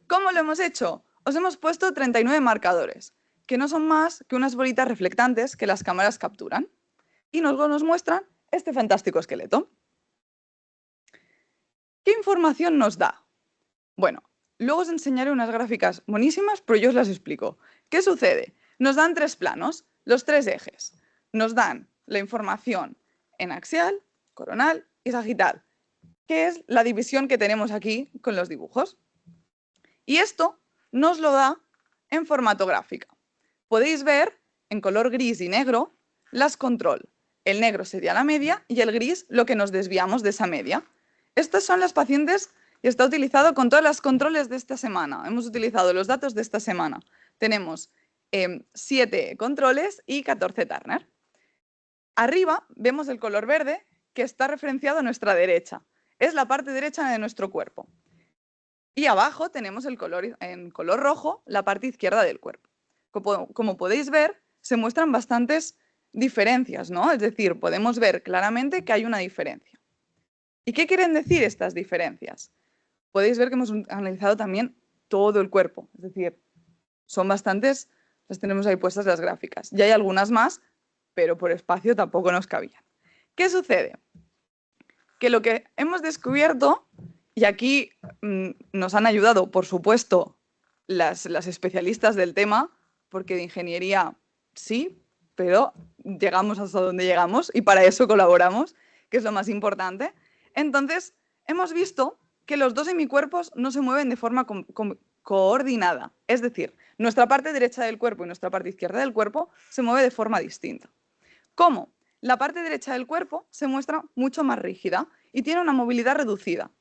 ¿Cómo lo hemos hecho? Os hemos puesto 39 marcadores, que no son más que unas bolitas reflectantes que las cámaras capturan. Y nos muestran este fantástico esqueleto. ¿Qué información nos da? Bueno, luego os enseñaré unas gráficas buenísimas, pero yo os las explico. ¿Qué sucede? Nos dan 3 planos, los 3 ejes. Nos dan la información en axial, coronal y sagital, que es la división que tenemos aquí con los dibujos. Y esto nos lo da en formato gráfica. Podéis ver en color gris y negro las control. El negro sería la media y el gris lo que nos desviamos de esa media. Estas son las pacientes y está utilizado con todas las controles de esta semana. Hemos utilizado los datos de esta semana. Tenemos 7 controles y 14 Turner. Arriba vemos el color verde que está referenciado a nuestra derecha. Es la parte derecha de nuestro cuerpo. Y abajo tenemos el color, en color rojo la parte izquierda del cuerpo. Como podéis ver, se muestran bastantes diferencias, ¿no? Es decir, podemos ver claramente que hay una diferencia. ¿Y qué quieren decir estas diferencias? Podéis ver que hemos analizado también todo el cuerpo. Es decir, son bastantes, las tenemos ahí puestas las gráficas. Y hay algunas más, pero por espacio tampoco nos cabían. ¿Qué sucede? Que lo que hemos descubierto, y aquí nos han ayudado, por supuesto, las especialistas del tema, porque de ingeniería sí, pero llegamos hasta donde llegamos y para eso colaboramos, que es lo más importante. Entonces, hemos visto que los dos hemicuerpos no se mueven de forma coordinada. Es decir, nuestra parte derecha del cuerpo y nuestra parte izquierda del cuerpo se mueve de forma distinta. ¿Cómo? La parte derecha del cuerpo se muestra mucho más rígida y tiene una movilidad reducida.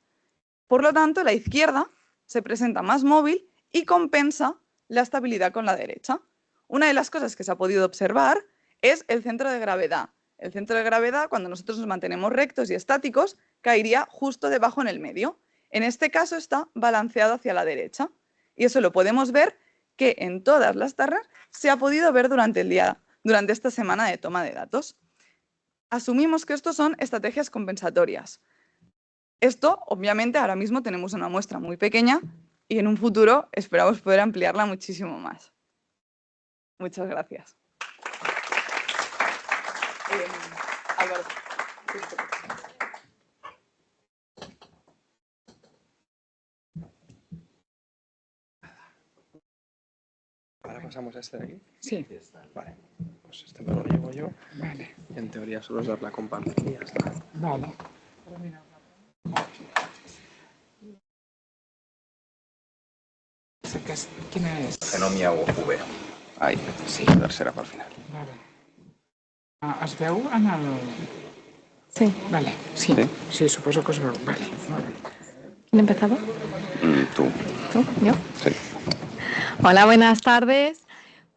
Por lo tanto, la izquierda se presenta más móvil y compensa la estabilidad con la derecha. Una de las cosas que se ha podido observar es el centro de gravedad. El centro de gravedad, cuando nosotros nos mantenemos rectos y estáticos, caería justo debajo en el medio. En este caso está balanceado hacia la derecha. Y eso lo podemos ver que en todas las Turner se ha podido ver durante el día, durante esta semana de toma de datos. Asumimos que esto son estrategias compensatorias. Esto, obviamente, ahora mismo tenemos una muestra muy pequeña y en un futuro esperamos poder ampliarla muchísimo más. Muchas gracias. Álvaro. Ahora pasamos a este de aquí. Sí. Vale. Pues este me lo llevo yo. Vale. En teoría solo es dar la compartir y ya está. Vale. ¿Quién es? Genomia UV. Ahí, sí, la tercera para el final. Vale. Es veu en el... Sí. Vale, sí. Sí? Sí, suposo que es veu. Vale. ¿Quién empezaba? Tú. ¿Tú? ¿Yo? Sí. Hola, buenas tardes.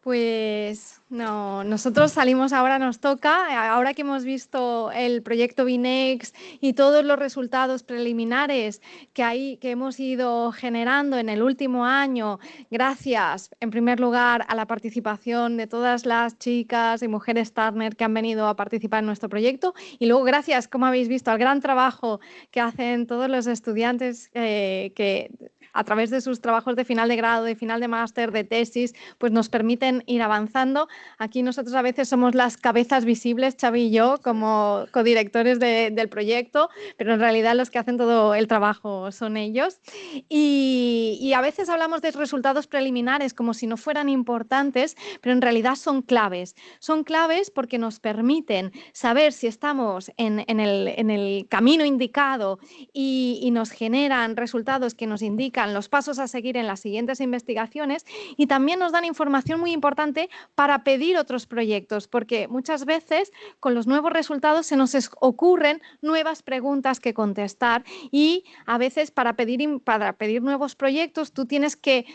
Pues no, nosotros salimos ahora, nos toca, ahora que hemos visto el proyecto BINEXT y todos los resultados preliminares que hemos ido generando en el último año, gracias en primer lugar a la participación de todas las chicas y mujeres Turner que han venido a participar en nuestro proyecto y luego gracias, como habéis visto, al gran trabajo que hacen todos los estudiantes que a través de sus trabajos de final de grado, de final de máster, de tesis, pues nos permiten ir avanzando. Aquí nosotros a veces somos las cabezas visibles, Xavi y yo, como codirectores del proyecto, pero en realidad los que hacen todo el trabajo son ellos. Y a veces hablamos de resultados preliminares como si no fueran importantes, pero en realidad son claves. Son claves porque nos permiten saber si estamos en el camino indicado y nos generan resultados que nos indican los pasos a seguir en las siguientes investigaciones, y también nos dan información muy importante para pedir otros proyectos, porque muchas veces con los nuevos resultados se nos ocurren nuevas preguntas que contestar, y a veces para pedir nuevos proyectos tú tienes que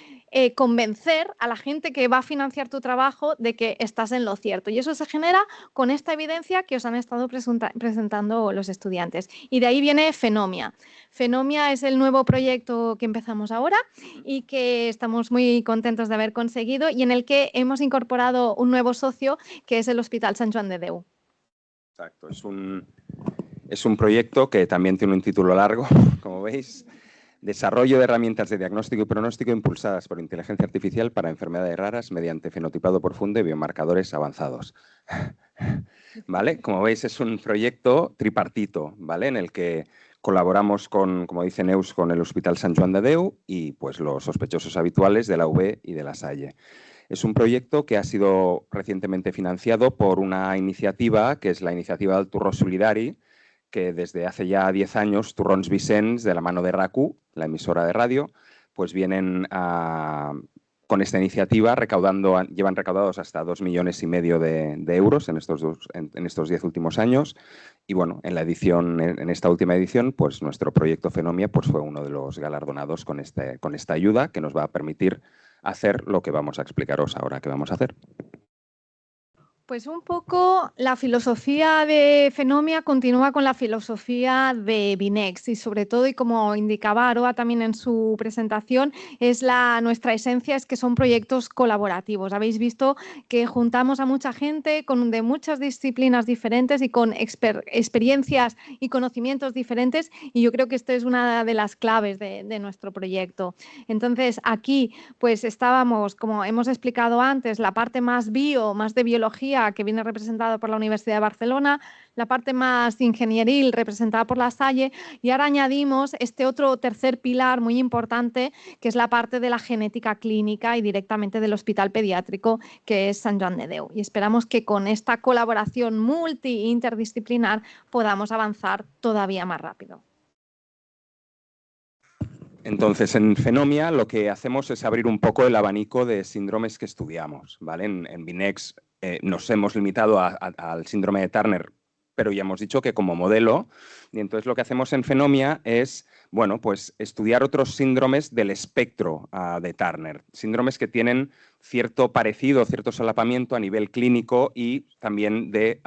convencer a la gente que va a financiar tu trabajo de que estás en lo cierto, y eso se genera con esta evidencia que os han estado presentando los estudiantes. Y de ahí viene Fenomia. Fenomia es el nuevo proyecto que empezamos ahora y que estamos muy contentos de haber conseguido, y en el que hemos incorporado un nuevo socio, que es el Hospital Sant Joan de Déu. Exacto, es un proyecto que también tiene un título largo, como veis. Desarrollo de herramientas de diagnóstico y pronóstico impulsadas por inteligencia artificial para enfermedades raras mediante fenotipado profundo y biomarcadores avanzados. ¿Vale? Como veis, es un proyecto tripartito, ¿vale? En el que colaboramos con, como dice Neus, con el Hospital Sant Joan de Déu y pues, los sospechosos habituales de la UB y de la Salle. Es un proyecto que ha sido recientemente financiado por una iniciativa, que es la iniciativa del Turró Solidari, que desde hace ya 10 años Turrons Vicens, de la mano de RAC1, la emisora de radio, pues vienen con esta iniciativa llevan recaudados hasta 2,5 millones de euros en estos 10 últimos años. Y bueno, en esta última edición, pues nuestro proyecto Fenomia pues, fue uno de los galardonados con esta ayuda, que nos va a permitir hacer lo que vamos a explicaros ahora que vamos a hacer. Pues un poco la filosofía de Fenomia continúa con la filosofía de Binext, y sobre todo, y como indicaba Aroa también en su presentación, nuestra esencia es que son proyectos colaborativos. Habéis visto que juntamos a mucha gente de muchas disciplinas diferentes y con experiencias y conocimientos diferentes, y yo creo que esto es una de las claves de nuestro proyecto. Entonces aquí pues estábamos, como hemos explicado antes, la parte más de biología, que viene representada por la Universidad de Barcelona, la parte más ingenieril representada por la Salle, y ahora añadimos este otro tercer pilar muy importante, que es la parte de la genética clínica y directamente del Hospital Pediátrico, que es Sant Joan de Déu. Y esperamos que con esta colaboración multi-interdisciplinar podamos avanzar todavía más rápido. Entonces, en Fenomia lo que hacemos es abrir un poco el abanico de síndromes que estudiamos, ¿vale? En Binext nos hemos limitado al síndrome de Turner, pero ya hemos dicho que como modelo, y entonces lo que hacemos en Fenomia es, bueno, pues estudiar otros síndromes del espectro de Turner, síndromes que tienen cierto parecido, cierto solapamiento a nivel clínico y también de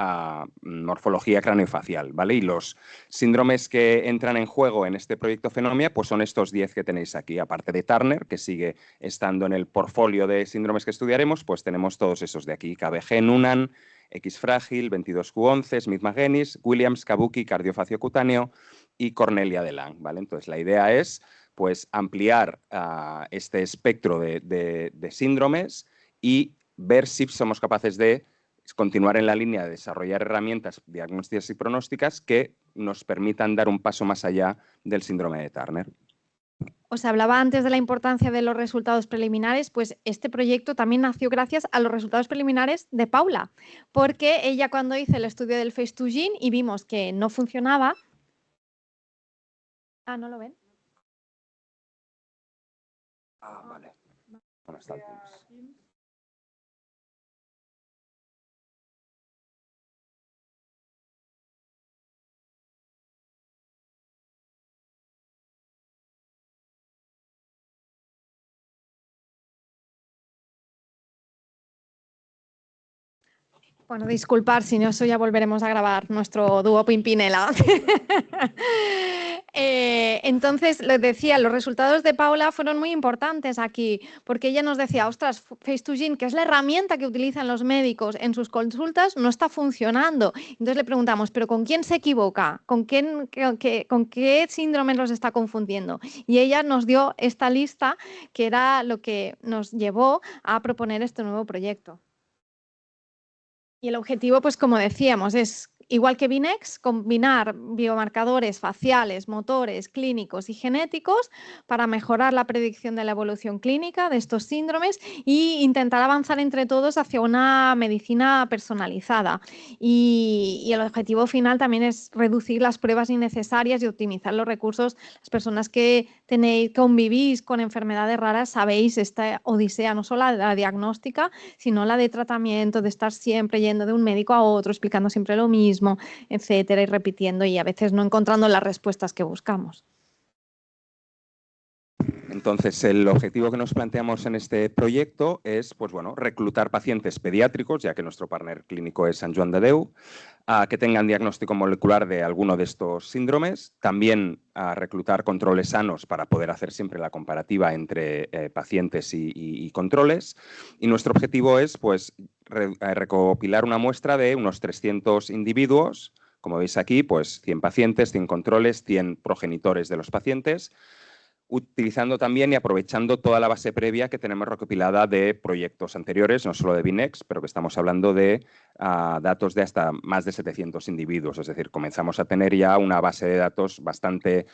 morfología craneofacial, ¿vale? Y los síndromes que entran en juego en este proyecto Fenomia pues son estos 10 que tenéis aquí, aparte de Turner, que sigue estando en el portfolio de síndromes que estudiaremos, pues tenemos todos esos de aquí, KBG, Noonan, X frágil, 22q11, Smith-Magenis, Williams, Kabuki, cardiofacio cutáneo y Cornelia de Lang, ¿vale? Entonces la idea es pues ampliar este espectro de síndromes y ver si somos capaces de continuar en la línea de desarrollar herramientas diagnósticas y pronósticas que nos permitan dar un paso más allá del síndrome de Turner. Os hablaba antes de la importancia de los resultados preliminares, pues este proyecto también nació gracias a los resultados preliminares de Paula, porque ella cuando hizo el estudio del Face2Gene y vimos que no funcionaba... ¿no lo ven? Vale. Bueno, está el Teams. Bueno, disculpar, si no, eso ya volveremos a grabar nuestro dúo Pimpinela. Entonces, les decía, los resultados de Paula fueron muy importantes aquí, porque ella nos decía, ostras, Face2Gene, que es la herramienta que utilizan los médicos en sus consultas, no está funcionando. Entonces le preguntamos, ¿pero con quién se equivoca? ¿Con qué síndromes los está confundiendo? Y ella nos dio esta lista, que era lo que nos llevó a proponer este nuevo proyecto. Y el objetivo, pues como decíamos, es, igual que Binex, combinar biomarcadores faciales, motores, clínicos y genéticos para mejorar la predicción de la evolución clínica de estos síndromes e intentar avanzar entre todos hacia una medicina personalizada. Y el objetivo final también es reducir las pruebas innecesarias y optimizar los recursos. Las personas que convivís con enfermedades raras sabéis esta odisea, no solo la diagnóstica, sino la de tratamiento, de estar siempre yendo de un médico a otro, explicando siempre lo mismo, etcétera, y repitiendo y a veces no encontrando las respuestas que buscamos. Entonces, el objetivo que nos planteamos en este proyecto es, pues bueno, reclutar pacientes pediátricos, ya que nuestro partner clínico es Sant Joan de Déu, que tengan diagnóstico molecular de alguno de estos síndromes, también a reclutar controles sanos para poder hacer siempre la comparativa entre pacientes y controles. Y nuestro objetivo es, pues, recopilar una muestra de unos 300 individuos, como veis aquí, pues 100 pacientes, 100 controles, 100 progenitores de los pacientes, utilizando también y aprovechando toda la base previa que tenemos recopilada de proyectos anteriores, no solo de Binex, pero que estamos hablando de datos de hasta más de 700 individuos. Es decir, comenzamos a tener ya una base de datos bastante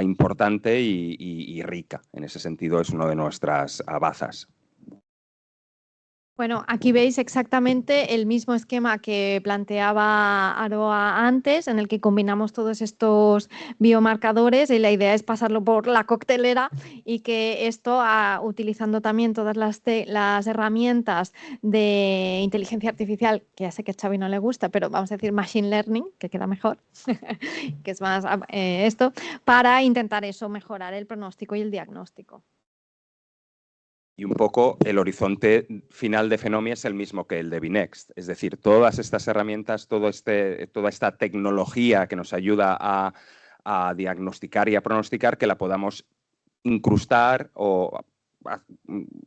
importante y rica. En ese sentido, es una de nuestras bazas. Bueno, aquí veis exactamente el mismo esquema que planteaba Aroa antes, en el que combinamos todos estos biomarcadores y la idea es pasarlo por la coctelera y que esto, utilizando también todas las herramientas de inteligencia artificial, que ya sé que a Xavi no le gusta, pero vamos a decir machine learning, que queda mejor, que es más esto, para intentar eso, mejorar el pronóstico y el diagnóstico. Y un poco el horizonte final de Fenomia es el mismo que el de Binext. Es decir, todas estas herramientas, toda esta tecnología que nos ayuda a diagnosticar y a pronosticar, que la podamos incrustar o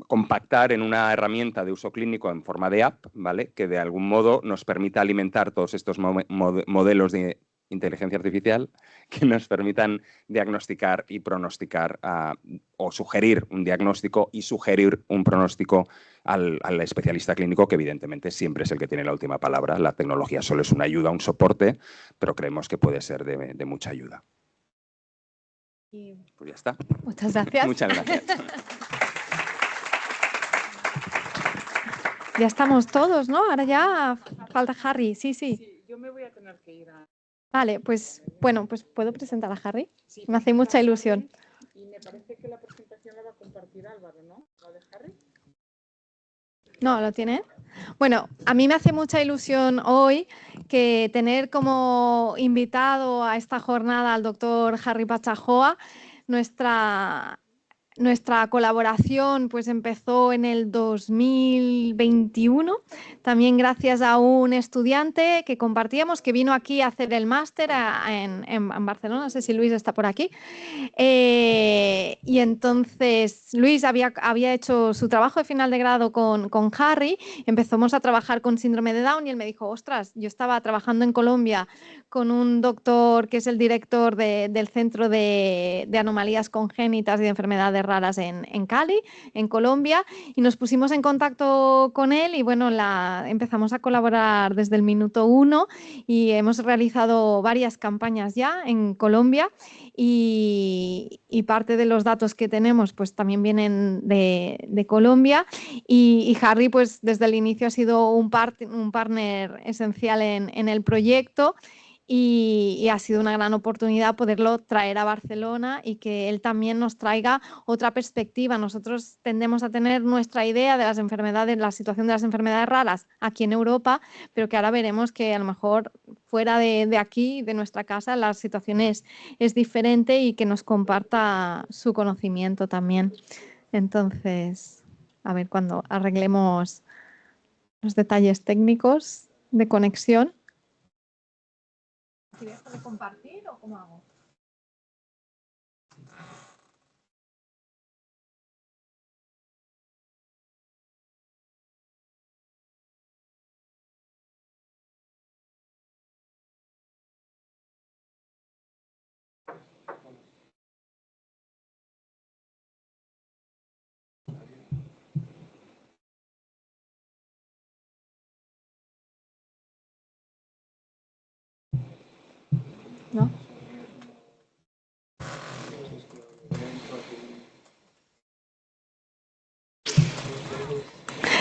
compactar en una herramienta de uso clínico en forma de app, ¿vale? Que de algún modo nos permita alimentar todos estos modelos de inteligencia artificial que nos permitan diagnosticar y pronosticar o sugerir un diagnóstico y sugerir un pronóstico al especialista clínico, que evidentemente siempre es el que tiene la última palabra. La tecnología solo es una ayuda, un soporte, pero creemos que puede ser de mucha ayuda. Pues ya está. Muchas gracias. Muchas gracias. Ya estamos todos, ¿no? Ahora ya falta Harry, sí. Sí, yo me voy a tener que ir a... Vale, pues bueno, pues ¿puedo presentar a Harry? Sí, me hace mucha ilusión. Y me parece que la presentación la va a compartir Álvaro, ¿no? ¿La de Harry? No, ¿lo tiene? Bueno, a mí me hace mucha ilusión hoy que tener como invitado a esta jornada al doctor Harry Pachajoa. Nuestra colaboración pues empezó en el 2021, también gracias a un estudiante que compartíamos, que vino aquí a hacer el máster en Barcelona, no sé si Luis está por aquí. Y entonces Luis había hecho su trabajo de final de grado con Harry, empezamos a trabajar con síndrome de Down y él me dijo, ostras, yo estaba trabajando en Colombia con un doctor que es el director del Centro de Anomalías Congénitas y de Enfermedades Raras en Cali, en Colombia, y nos pusimos en contacto con él y bueno, empezamos a colaborar desde el minuto 1 y hemos realizado varias campañas ya en Colombia y parte de los datos que tenemos pues también vienen de Colombia y Harry pues desde el inicio ha sido un partner esencial en el proyecto. Y ha sido una gran oportunidad poderlo traer a Barcelona y que él también nos traiga otra perspectiva. Nosotros tendemos a tener nuestra idea de las enfermedades, la situación de las enfermedades raras aquí en Europa, pero que ahora veremos que a lo mejor fuera de aquí, de nuestra casa, la situación es diferente y que nos comparta su conocimiento también. Entonces, a ver, cuando arreglemos los detalles técnicos de conexión. ¿Si dejo de compartir o cómo hago? ¿no?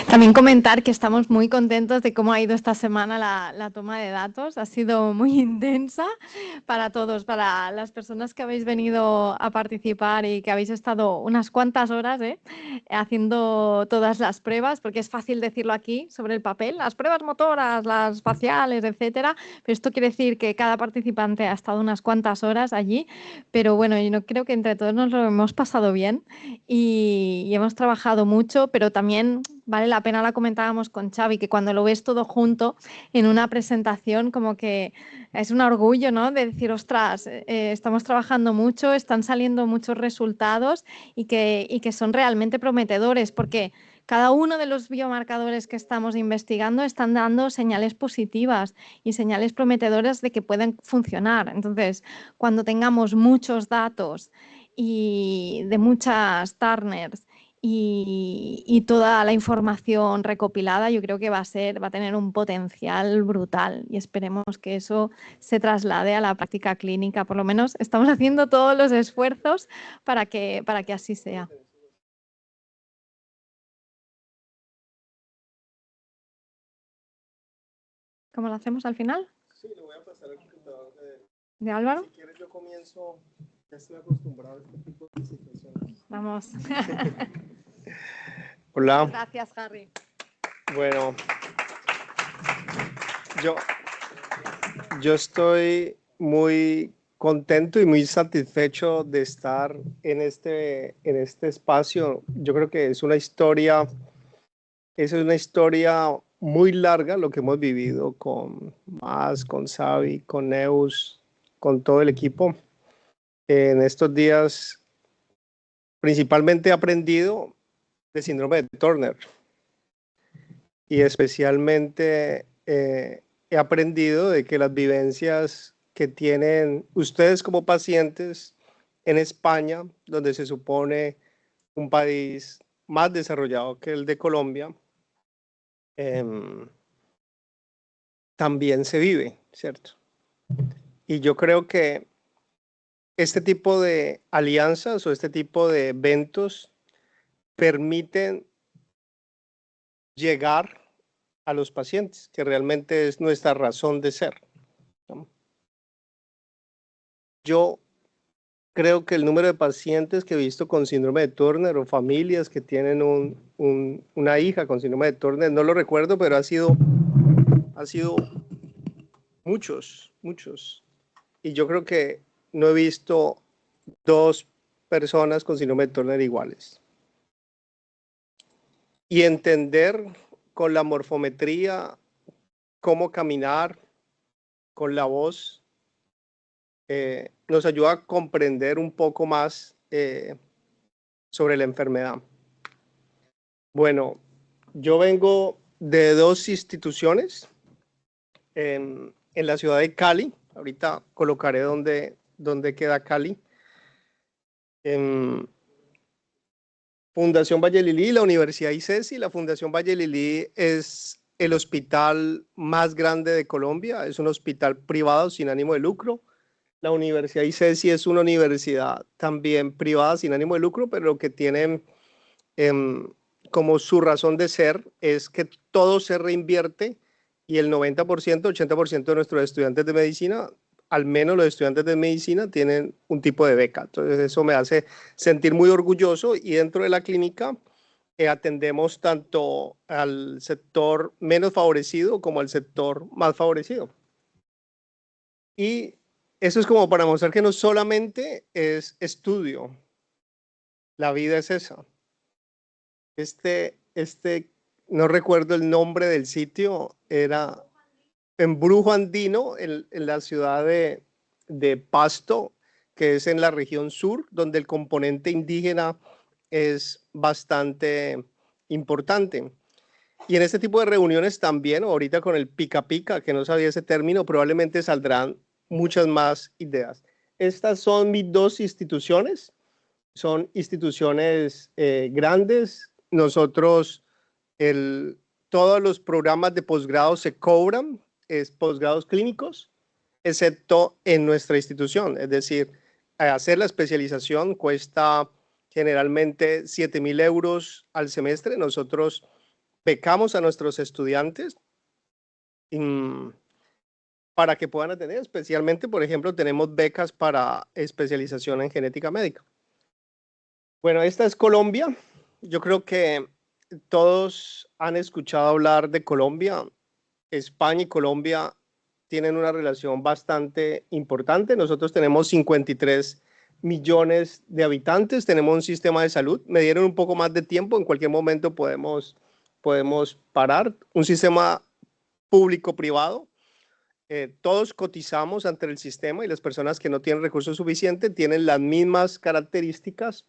También comentar que estamos muy contentos de cómo ha ido esta semana la toma de datos. Ha sido muy intensa para todos, para las personas que habéis venido a participar y que habéis estado unas cuantas horas haciendo todas las pruebas, porque es fácil decirlo aquí sobre el papel, las pruebas motoras, las faciales, etcétera, pero esto quiere decir que cada participante ha estado unas cuantas horas allí, pero bueno, yo creo que entre todos nos lo hemos pasado bien y hemos trabajado mucho, pero también vale la pena, la comentábamos con Xavi, que cuando lo ves todo junto en una presentación, como que es un orgullo, ¿no? De decir, ostras, estamos trabajando mucho, están saliendo muchos resultados y que son realmente prometedores, porque cada uno de los biomarcadores que estamos investigando están dando señales positivas y señales prometedoras de que pueden funcionar. Entonces, cuando tengamos muchos datos y de muchas Turners y toda la información recopilada, yo creo que va a tener un potencial brutal y esperemos que eso se traslade a la práctica clínica. Por lo menos estamos haciendo todos los esfuerzos para que así sea. ¿Cómo lo hacemos al final? Sí, le voy a pasar el computador ¿De Álvaro? Si quieres yo comienzo, ya estoy acostumbrado a este tipo de situaciones. Vamos. Hola. Gracias, Harry. Bueno, yo estoy muy contento y muy satisfecho de estar en este espacio. Yo creo que es una historia muy larga lo que hemos vivido con Mas, con Xavi, con Neus, con todo el equipo. En estos días, principalmente he aprendido de síndrome de Turner y especialmente he aprendido de que las vivencias que tienen ustedes como pacientes en España, donde se supone un país más desarrollado que el de Colombia, también se vive, ¿cierto? Y yo creo que este tipo de alianzas o este tipo de eventos permiten llegar a los pacientes, que realmente es nuestra razón de ser, ¿no? Yo creo que el número de pacientes que he visto con síndrome de Turner o familias que tienen una hija con síndrome de Turner, no lo recuerdo, pero ha sido muchos. Y yo creo que no he visto 2 personas con síndrome de Turner iguales. Y entender con la morfometría cómo caminar, con la voz, nos ayuda a comprender un poco más sobre la enfermedad. Bueno, yo vengo de 2 instituciones en la ciudad de Cali. Ahorita colocaré dónde queda Cali. Fundación Valle Lilí, la Universidad ICESI. La Fundación Valle Lilí es el hospital más grande de Colombia, es un hospital privado sin ánimo de lucro. La Universidad ICESI es una universidad también privada sin ánimo de lucro, pero lo que tiene como su razón de ser es que todo se reinvierte y el 90%, 80% de nuestros estudiantes de medicina, al menos los estudiantes de medicina, tienen un tipo de beca. Entonces eso me hace sentir muy orgulloso y dentro de la clínica atendemos tanto al sector menos favorecido como al sector más favorecido. Y eso es como para mostrar que no solamente es estudio, la vida es esa. No recuerdo el nombre del sitio, era Embrujo Andino, en la ciudad de Pasto, que es en la región sur, donde el componente indígena es bastante importante. Y en este tipo de reuniones también, ahorita con el pica pica, que no sabía ese término, probablemente saldrán muchas más ideas. Estas son mis 2 instituciones, son instituciones grandes. Nosotros, todos los programas de posgrado se cobran, posgrados clínicos, excepto en nuestra institución. Es decir, hacer la especialización cuesta generalmente 7.000 euros al semestre. Nosotros becamos a nuestros estudiantes para que puedan atender. Especialmente, por ejemplo, tenemos becas para especialización en genética médica. Bueno, esta es Colombia. Yo creo que todos han escuchado hablar de Colombia. España y Colombia tienen una relación bastante importante. Nosotros tenemos 53 millones de habitantes, tenemos un sistema de salud. Me dieron un poco más de tiempo, en cualquier momento podemos parar. Un sistema público-privado. Todos cotizamos ante el sistema y las personas que no tienen recursos suficientes tienen las mismas características,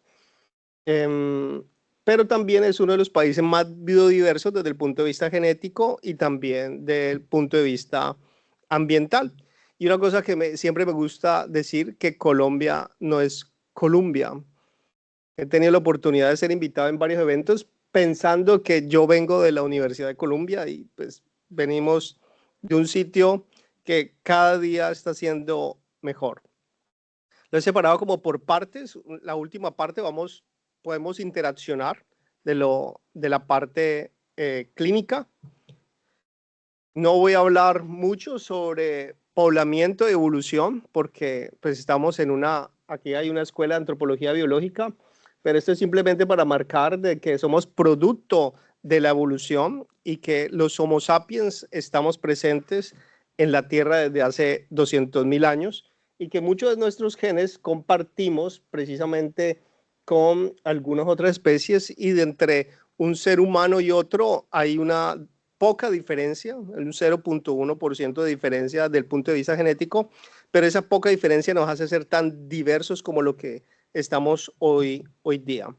pero también es uno de los países más biodiversos desde el punto de vista genético y también desde el punto de vista ambiental. Y una cosa que siempre me gusta decir, que Colombia no es Colombia. He tenido la oportunidad de ser invitado en varios eventos pensando que yo vengo de la Universidad de Columbia y pues venimos de un sitio que cada día está siendo mejor. Lo he separado como por partes. La última parte podemos interaccionar de la parte clínica. No voy a hablar mucho sobre poblamiento y evolución porque pues estamos aquí hay una escuela de antropología biológica, pero esto es simplemente para marcar de que somos producto de la evolución y que los Homo sapiens estamos presentes en la Tierra desde hace 200.000 años y que muchos de nuestros genes compartimos precisamente con algunas otras especies, y de entre un ser humano y otro hay una poca diferencia, un 0.1% de diferencia desde el punto de vista genético, pero esa poca diferencia nos hace ser tan diversos como lo que estamos hoy día.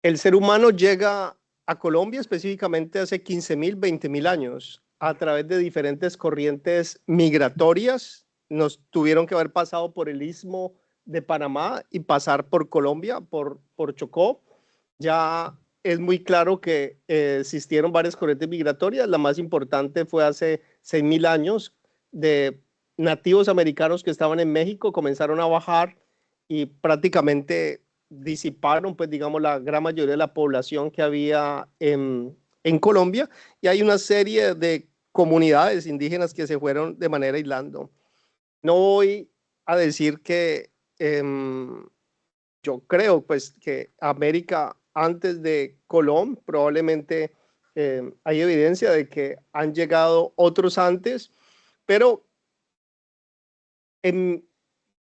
El ser humano llega a Colombia específicamente hace 15.000, 20.000 años a través de diferentes corrientes migratorias. Nos tuvieron que haber pasado por el Istmo de Panamá y pasar por Colombia, por Chocó. Ya es muy claro que existieron varias corrientes migratorias. La más importante fue hace 6.000 años, de nativos americanos que estaban en México, comenzaron a bajar y prácticamente disiparon, pues digamos, la gran mayoría de la población que había en Colombia, y hay una serie de comunidades indígenas que se fueron de manera aislando. No voy a decir que yo creo pues que América antes de Colón probablemente hay evidencia de que han llegado otros antes, pero en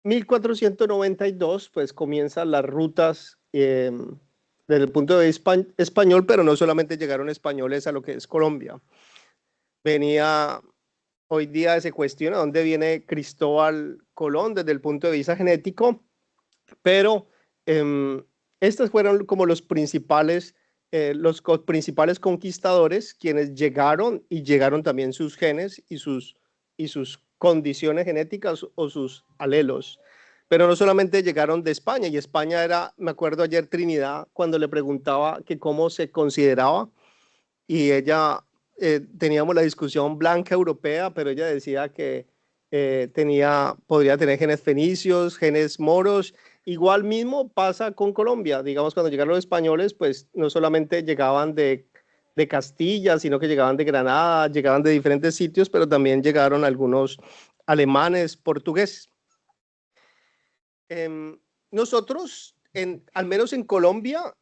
1492 pues comienzan las rutas desde el punto de vista español, pero no solamente llegaron españoles a lo que es Colombia. Hoy día se cuestiona dónde viene Cristóbal Colón desde el punto de vista genético, pero estos fueron como los principales conquistadores quienes llegaron, y llegaron también sus genes y sus condiciones genéticas o sus alelos. Pero no solamente llegaron de España, y España era, me acuerdo ayer Trinidad cuando le preguntaba que cómo se consideraba, y ella, teníamos la discusión blanca europea, pero ella decía que podría tener genes fenicios, genes moros. Igual mismo pasa con Colombia. Digamos, cuando llegaron los españoles, pues no solamente llegaban de Castilla, sino que llegaban de Granada, llegaban de diferentes sitios, pero también llegaron algunos alemanes, portugueses. Nosotros, al menos en Colombia,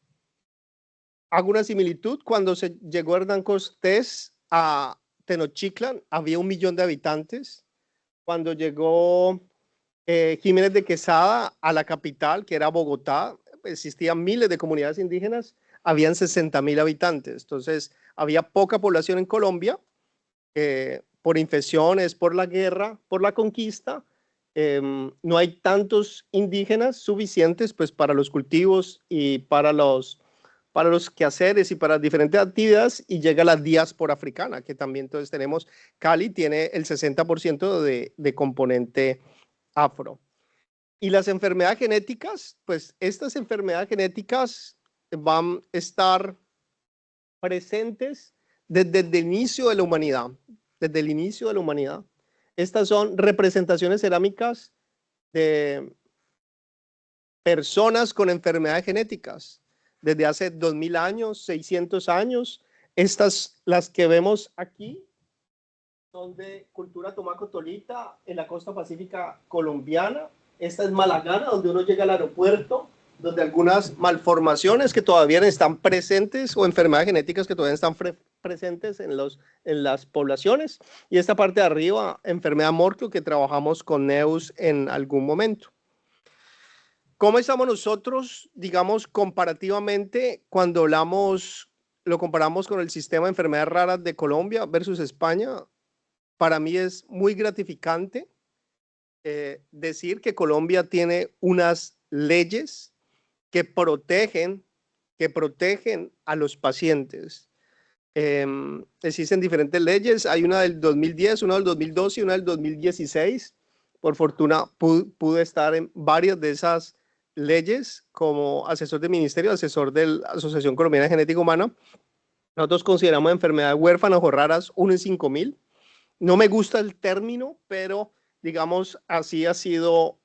hago una similitud. Cuando se llegó Hernán Cortés a Tenochtitlan, había 1 millón de habitantes. Cuando llegó Jiménez de Quesada a la capital, que era Bogotá, existían miles de comunidades indígenas, habían 60.000 habitantes. Entonces, había poca población en Colombia, por infecciones, por la guerra, por la conquista. No hay tantos indígenas suficientes pues, para los cultivos y para los quehaceres y para diferentes actividades, y llega la diáspora africana, que también entonces tenemos. Cali tiene el 60% de componente afro. Y las enfermedades genéticas, pues estas enfermedades genéticas van a estar presentes desde el inicio de la humanidad. desde el inicio de la humanidad. Estas son representaciones cerámicas de personas con enfermedades genéticas desde hace 2000 años, 600 años. Estas, las que vemos aquí, son de cultura tomaco-tolita en la costa pacífica colombiana. Esta es Malagana, donde uno llega al aeropuerto, donde algunas malformaciones que todavía están presentes o enfermedades genéticas que todavía están presentes en las poblaciones. Y esta parte de arriba, enfermedad Morquio, que trabajamos con Neus en algún momento. ¿Cómo estamos nosotros, digamos, comparativamente cuando lo comparamos con el sistema de enfermedades raras de Colombia versus España? Para mí es muy gratificante decir que Colombia tiene unas leyes que protegen a los pacientes. Existen diferentes leyes, hay una del 2010, una del 2012 y una del 2016. Por fortuna pude estar en varias de esas leyes como asesor del ministerio, asesor de la Asociación Colombiana de Genética Humana. Nosotros consideramos enfermedades huérfanas o raras 1 en 5.000. No me gusta el término, pero digamos así ha sido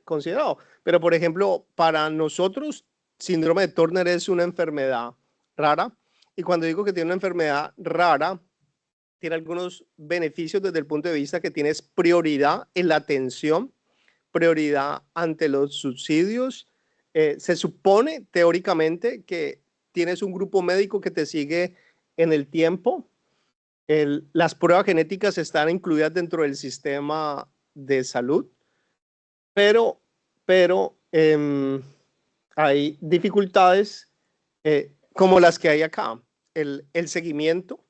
considerado. Pero por ejemplo, para nosotros, síndrome de Turner es una enfermedad rara. Y cuando digo que tiene una enfermedad rara, tiene algunos beneficios desde el punto de vista que tienes prioridad en la atención, prioridad ante los subsidios. Se supone teóricamente que tienes un grupo médico que te sigue en el tiempo. Las pruebas genéticas están incluidas dentro del sistema de salud, pero hay dificultades como las que hay acá. El seguimiento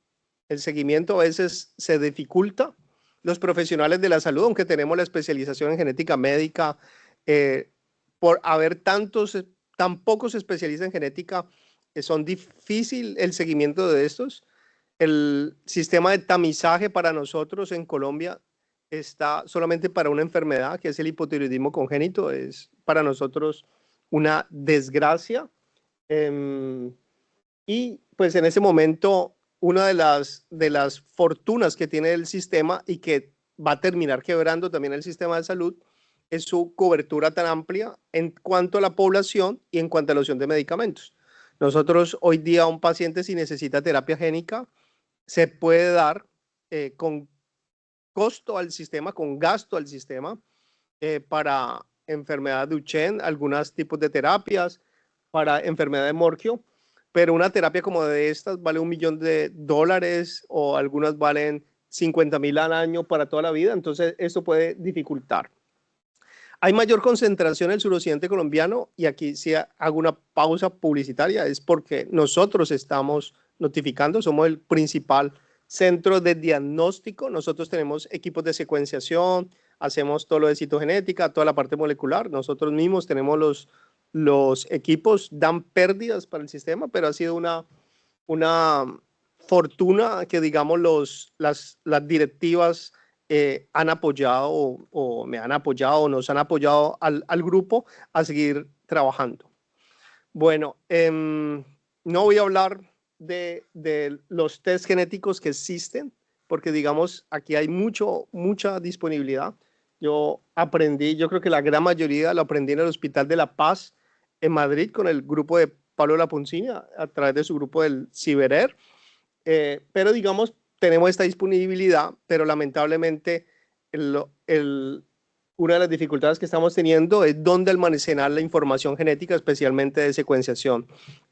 a veces se dificulta. Los profesionales de la salud, aunque tenemos la especialización en genética médica, por haber tan pocos especialistas en genética, son difícil el seguimiento de estos. El sistema de tamizaje para nosotros en Colombia está solamente para una enfermedad, que es el hipotiroidismo congénito. Es para nosotros una desgracia. Y pues en ese momento, una de las fortunas que tiene el sistema y que va a terminar quebrando también el sistema de salud es su cobertura tan amplia en cuanto a la población y en cuanto a la opción de medicamentos. Nosotros hoy día a un paciente, si necesita terapia génica, se puede dar con costo al sistema, con gasto al sistema, para enfermedad de Duchenne, algunos tipos de terapias, para enfermedad de Morquio, pero una terapia como de estas vale $1 millón o algunas valen 50.000 al año para toda la vida, entonces esto puede dificultar. Hay mayor concentración en el suroccidente colombiano, y aquí sí hago una pausa publicitaria, es porque nosotros estamos notificando, somos el principal centro de diagnóstico. Nosotros tenemos equipos de secuenciación, hacemos todo lo de citogenética, toda la parte molecular. Nosotros mismos tenemos los equipos, dan pérdidas para el sistema, pero ha sido una fortuna que, digamos, las directivas han apoyado o me han apoyado o nos han apoyado al grupo a seguir trabajando. Bueno, no voy a hablar de los test genéticos que existen, porque digamos aquí hay mucha disponibilidad. Yo aprendí, yo creo que la gran mayoría lo aprendí en el Hospital de la Paz en Madrid con el grupo de Pablo Lapuncini a través de su grupo del CiberAir, pero digamos tenemos esta disponibilidad, pero lamentablemente una de las dificultades que estamos teniendo es dónde almacenar la información genética, especialmente de secuenciación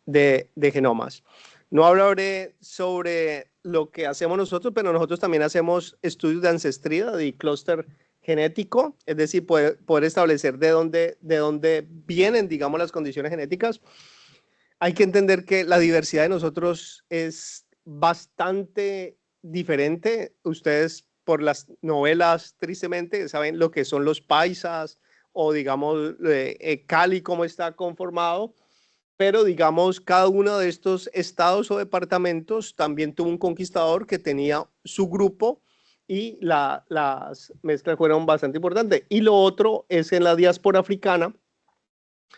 de genomas. No hablaré sobre lo que hacemos nosotros, pero nosotros también hacemos estudios de ancestría, de clúster genético, es decir, poder establecer de dónde vienen, digamos, las condiciones genéticas. Hay que entender que la diversidad de nosotros es bastante diferente. Ustedes, por las novelas, tristemente, saben lo que son los paisas o, digamos, Cali, cómo está conformado. Pero, digamos, cada uno de estos estados o departamentos también tuvo un conquistador que tenía su grupo y las mezclas fueron bastante importantes. Y lo otro es en la diáspora africana.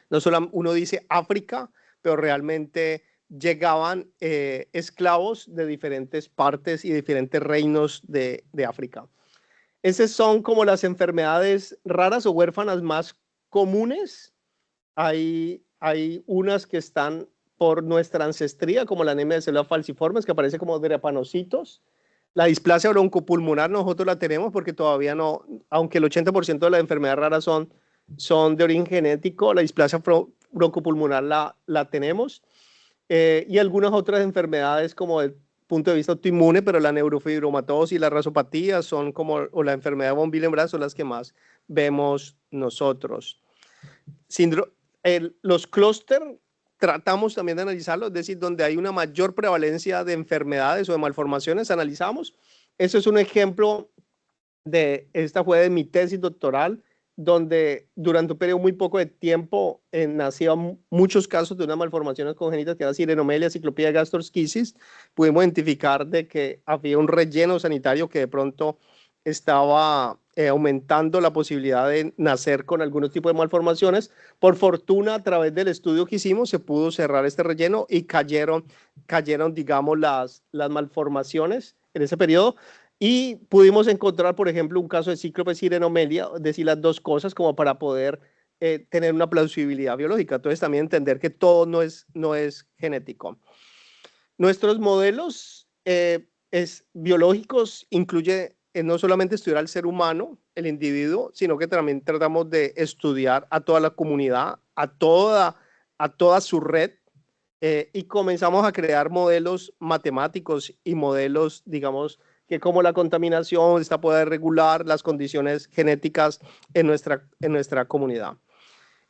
No solo uno dice África, pero realmente llegaban esclavos de diferentes partes y diferentes reinos de África. Esas son como las enfermedades raras o huérfanas más comunes. Hay unas que están por nuestra ancestría, como la anemia de células falciformes, que aparece como drepanocitos. La displasia broncopulmonar nosotros la tenemos porque todavía no, aunque el 80% de las enfermedades raras son de origen genético, la displasia broncopulmonar la tenemos. Y algunas otras enfermedades como el punto de vista autoinmune, pero la neurofibromatosis y la razopatía son como, o la enfermedad de von Willebrand son las que más vemos nosotros. Los clústeres tratamos también de analizarlo, es decir, donde hay una mayor prevalencia de enfermedades o de malformaciones, analizamos. Eso es un ejemplo esta fue de mi tesis doctoral, donde durante un periodo muy poco de tiempo nacían muchos casos de unas malformaciones congénitas que era sirenomelia, ciclopía, gastroschisis. Pudimos identificar de que había un relleno sanitario que de pronto estaba aumentando la posibilidad de nacer con algunos tipos de malformaciones. Por fortuna, a través del estudio que hicimos, se pudo cerrar este relleno y cayeron digamos, las malformaciones en ese periodo. Y pudimos encontrar, por ejemplo, un caso de cíclope sirenomelia, es decir, las dos cosas como para poder tener una plausibilidad biológica. Entonces, también entender que todo no es genético. Nuestros modelos biológicos incluye no solamente estudiar al ser humano, el individuo, sino que también tratamos de estudiar a toda la comunidad, a toda su red, y comenzamos a crear modelos matemáticos y modelos, digamos, que como la contaminación está puede regular las condiciones genéticas en nuestra comunidad.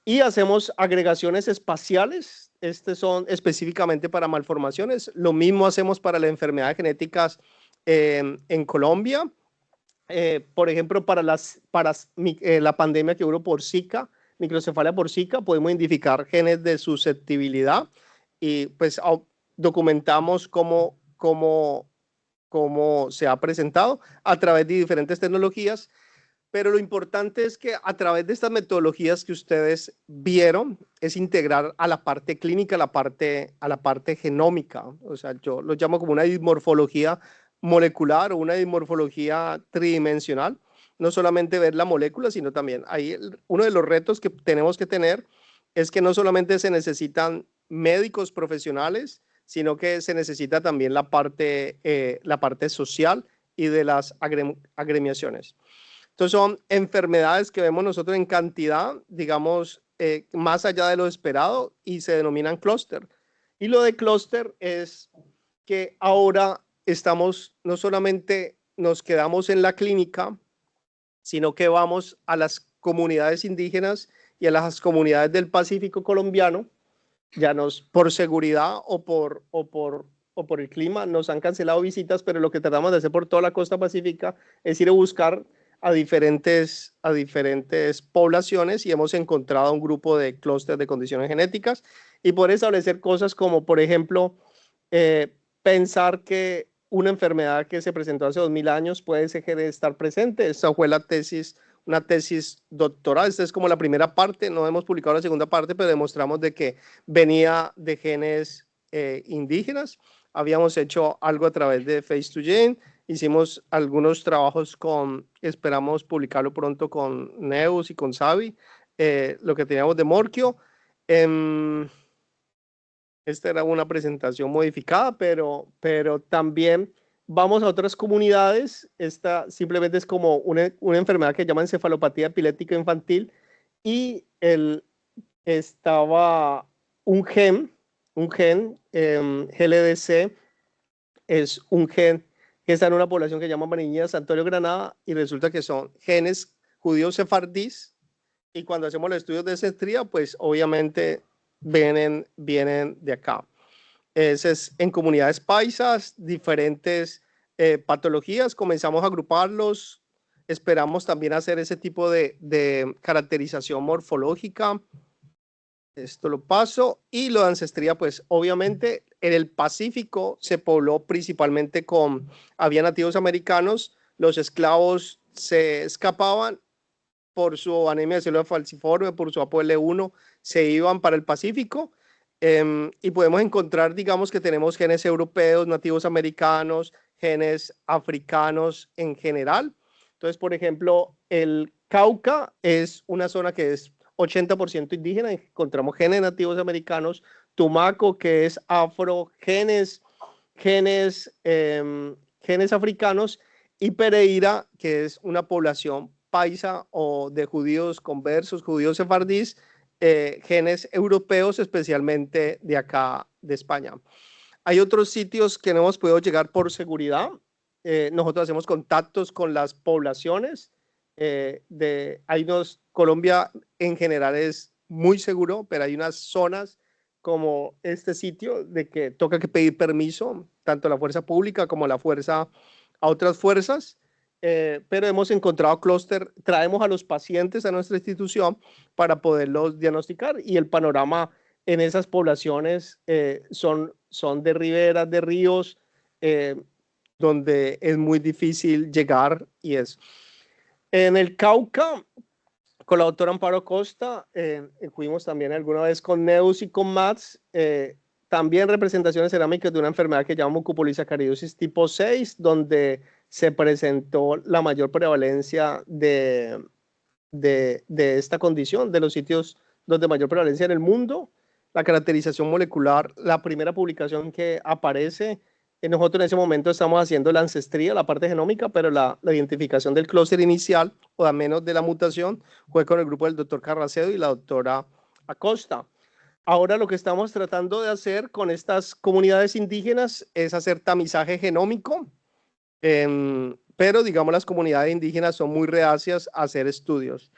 Y hacemos agregaciones espaciales, son específicamente para malformaciones. Lo mismo hacemos para las enfermedades genéticas en Colombia. Por ejemplo, para la pandemia que hubo por Zika, microcefalia por Zika, podemos identificar genes de susceptibilidad y pues documentamos cómo se ha presentado a través de diferentes tecnologías, pero lo importante es que a través de estas metodologías que ustedes vieron es integrar a la parte clínica, a la parte genómica. O sea, yo lo llamo como una dimorfología molecular o una dimorfología tridimensional. No solamente ver la molécula, sino también ahí uno de los retos que tenemos que tener es que no solamente se necesitan médicos profesionales, sino que se necesita también la parte social y de las agremiaciones. Entonces son enfermedades que vemos nosotros en cantidad, digamos, más allá de lo esperado y se denominan clúster. Y lo de clúster es que ahora no solamente nos quedamos en la clínica, sino que vamos a las comunidades indígenas y a las comunidades del Pacífico colombiano. Ya por seguridad o por el clima nos han cancelado visitas, pero lo que tratamos de hacer por toda la costa pacífica es ir a buscar a diferentes poblaciones y hemos encontrado un grupo de clústeres de condiciones genéticas y poder establecer cosas como, por ejemplo, pensar que una enfermedad que se presentó hace 2000 años puede estar presente. Esa fue una tesis doctoral. Esta es como la primera parte, no hemos publicado la segunda parte, pero demostramos de que venía de genes indígenas. Habíamos hecho algo a través de Face2Gene, hicimos algunos trabajos esperamos publicarlo pronto con Neus y con Xavi, lo que teníamos de Morquio. Esta era una presentación modificada, pero también vamos a otras comunidades. Esta simplemente es como una enfermedad que se llama encefalopatía epiléptica infantil y estaba un gen, GLDC, es un gen que está en una población que se llama Mariña Santorio Granada y resulta que son genes judíos sefardíes y cuando hacemos los estudios de ancestría, pues obviamente vienen de acá. Ese es en comunidades paisas, diferentes patologías, comenzamos a agruparlos, esperamos también hacer ese tipo de caracterización morfológica. Esto lo paso. Y lo de ancestría, pues obviamente en el Pacífico se pobló principalmente había nativos americanos, los esclavos se escapaban por su anemia de célula falciforme, por su ApoL1, se iban para el Pacífico Y podemos encontrar, digamos, que tenemos genes europeos, nativos americanos, genes africanos en general. Entonces, por ejemplo, el Cauca es una zona que es 80% indígena, encontramos genes nativos americanos, Tumaco, que es afro, genes africanos, y Pereira, que es una población paisa o de judíos conversos, judíos sefardíes, genes europeos, especialmente de acá de España. Hay otros sitios que no hemos podido llegar por seguridad. Nosotros hacemos contactos con las poblaciones. Colombia en general es muy seguro, pero hay unas zonas como este sitio de que toca que pedir permiso, tanto a la fuerza pública como a otras fuerzas. Pero hemos encontrado clúster, traemos a los pacientes a nuestra institución para poderlos diagnosticar, y el panorama en esas poblaciones son de riberas, de ríos, donde es muy difícil llegar, y es. En el Cauca, con la doctora Amparo Costa, fuimos también alguna vez con Neus y con Mats, también representaciones cerámicas de una enfermedad que llamamos mucopolisacaridosis tipo 6, donde se presentó la mayor prevalencia de esta condición, de los sitios donde mayor prevalencia en el mundo. La caracterización molecular, la primera publicación que aparece, nosotros en ese momento estamos haciendo la ancestría, la parte genómica, pero la identificación del clúster inicial, o al menos de la mutación, fue con el grupo del doctor Carracedo y la doctora Acosta. Ahora lo que estamos tratando de hacer con estas comunidades indígenas es hacer tamizaje genómico, pero digamos las comunidades indígenas son muy reacias a hacer estudios.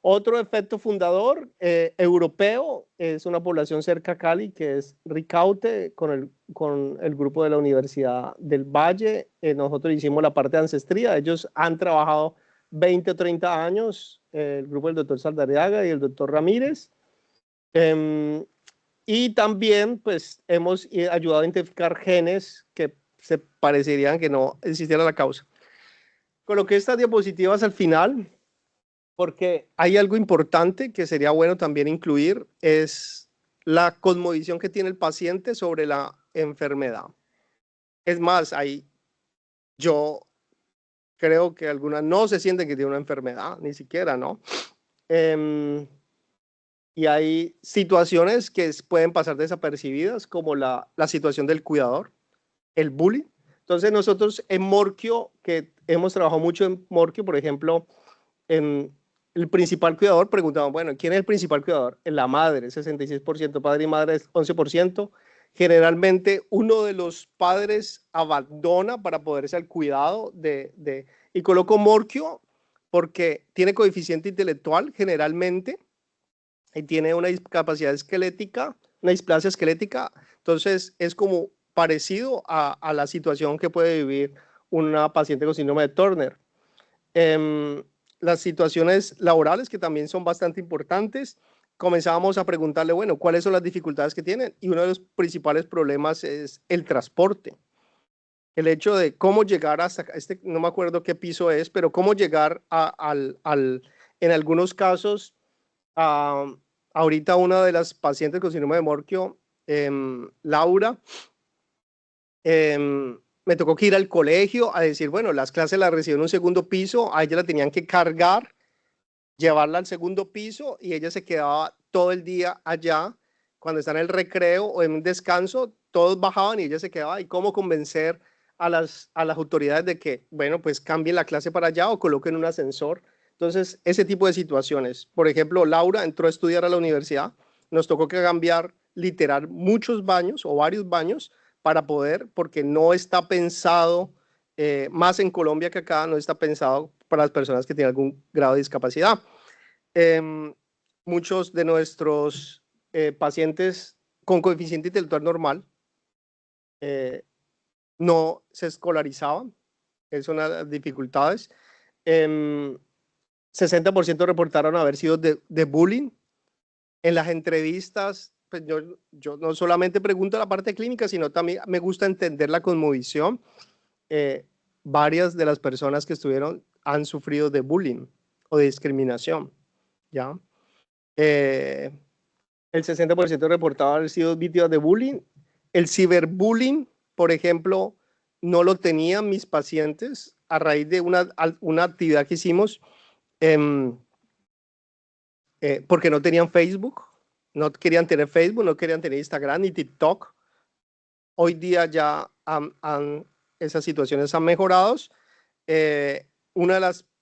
Otro efecto fundador europeo es una población cerca a Cali, que es Ricaute, con el grupo de la Universidad del Valle. Nosotros hicimos la parte de ancestría. Ellos han trabajado 20 o 30 años, el grupo del doctor Saldarriaga y el doctor Ramírez. Y también pues hemos ayudado a identificar genes que se parecerían que no existiera la causa. Coloqué estas diapositivas al final porque hay algo importante que sería bueno también incluir, es la cosmovisión que tiene el paciente sobre la enfermedad. Es más, yo creo que algunas no se sienten que tienen una enfermedad, ni siquiera, ¿no? Y hay situaciones que pueden pasar desapercibidas, como la situación del cuidador, el bullying. Entonces nosotros en Morquio, que hemos trabajado mucho en Morquio, por ejemplo, el principal cuidador, preguntamos, bueno, ¿quién es el principal cuidador? La madre, 66%, padre y madre 11%. Generalmente uno de los padres abandona para poderse al cuidado y coloco Morquio porque tiene coeficiente intelectual generalmente y tiene una discapacidad esquelética, una displasia esquelética, entonces es como parecido a la situación que puede vivir una paciente con síndrome de Turner. Las situaciones laborales, que también son bastante importantes, comenzábamos a preguntarle, bueno, ¿cuáles son las dificultades que tienen? Y uno de los principales problemas es el transporte. El hecho de cómo llegar hasta, no me acuerdo qué piso es, pero cómo llegar en algunos casos, ahorita una de las pacientes con síndrome de Morquio, Laura, me tocó que ir al colegio a decir, bueno, las clases las recibió en un segundo piso, a ella la tenían que cargar, llevarla al segundo piso, y ella se quedaba todo el día allá. Cuando está en el recreo o en un descanso, todos bajaban y ella se quedaba. ¿Y cómo convencer a las autoridades de que, bueno, pues cambien la clase para allá o coloquen un ascensor? Entonces, ese tipo de situaciones. Por ejemplo, Laura entró a estudiar a la universidad, nos tocó que cambiar literal muchos baños o varios baños para poder, porque no está pensado, más en Colombia que acá, no está pensado para las personas que tienen algún grado de discapacidad. Muchos de nuestros pacientes con coeficiente intelectual normal no se escolarizaban, es una de las dificultades. 60% reportaron haber sido de bullying. En las entrevistas, pues yo no solamente pregunto la parte clínica, sino también me gusta entender la cosmovisión. Varias de las personas que estuvieron han sufrido de bullying o de discriminación, ¿ya? el 60% reportaba haber sido víctimas de bullying. El ciberbullying, por ejemplo, no lo tenían mis pacientes a raíz de una actividad que hicimos porque no tenían Facebook, no querían tener Facebook, no querían tener Instagram ni TikTok. Hoy día ya esas situaciones han mejorado.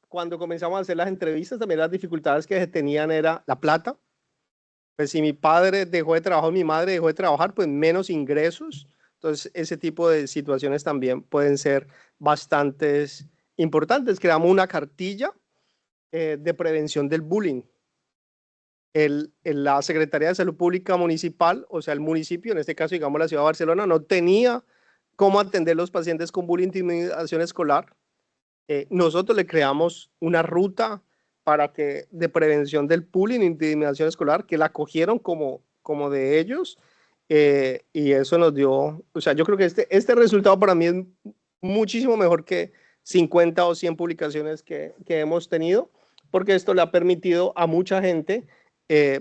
Cuando comenzamos a hacer las entrevistas, también las dificultades que tenían era la plata. Pues si mi padre dejó de trabajar, mi madre dejó de trabajar, pues menos ingresos. Entonces, ese tipo de situaciones también pueden ser bastante importantes. Creamos una cartilla de prevención del bullying. La Secretaría de Salud Pública Municipal, o sea, el municipio, en este caso, digamos, la ciudad de Barcelona, no tenía cómo atender los pacientes con bullying e intimidación escolar. Nosotros le creamos una ruta de prevención del bullying e intimidación escolar, que la cogieron como de ellos, y eso nos dio, o sea, yo creo que este resultado para mí es muchísimo mejor que 50 o 100 publicaciones que hemos tenido, porque esto le ha permitido a mucha gente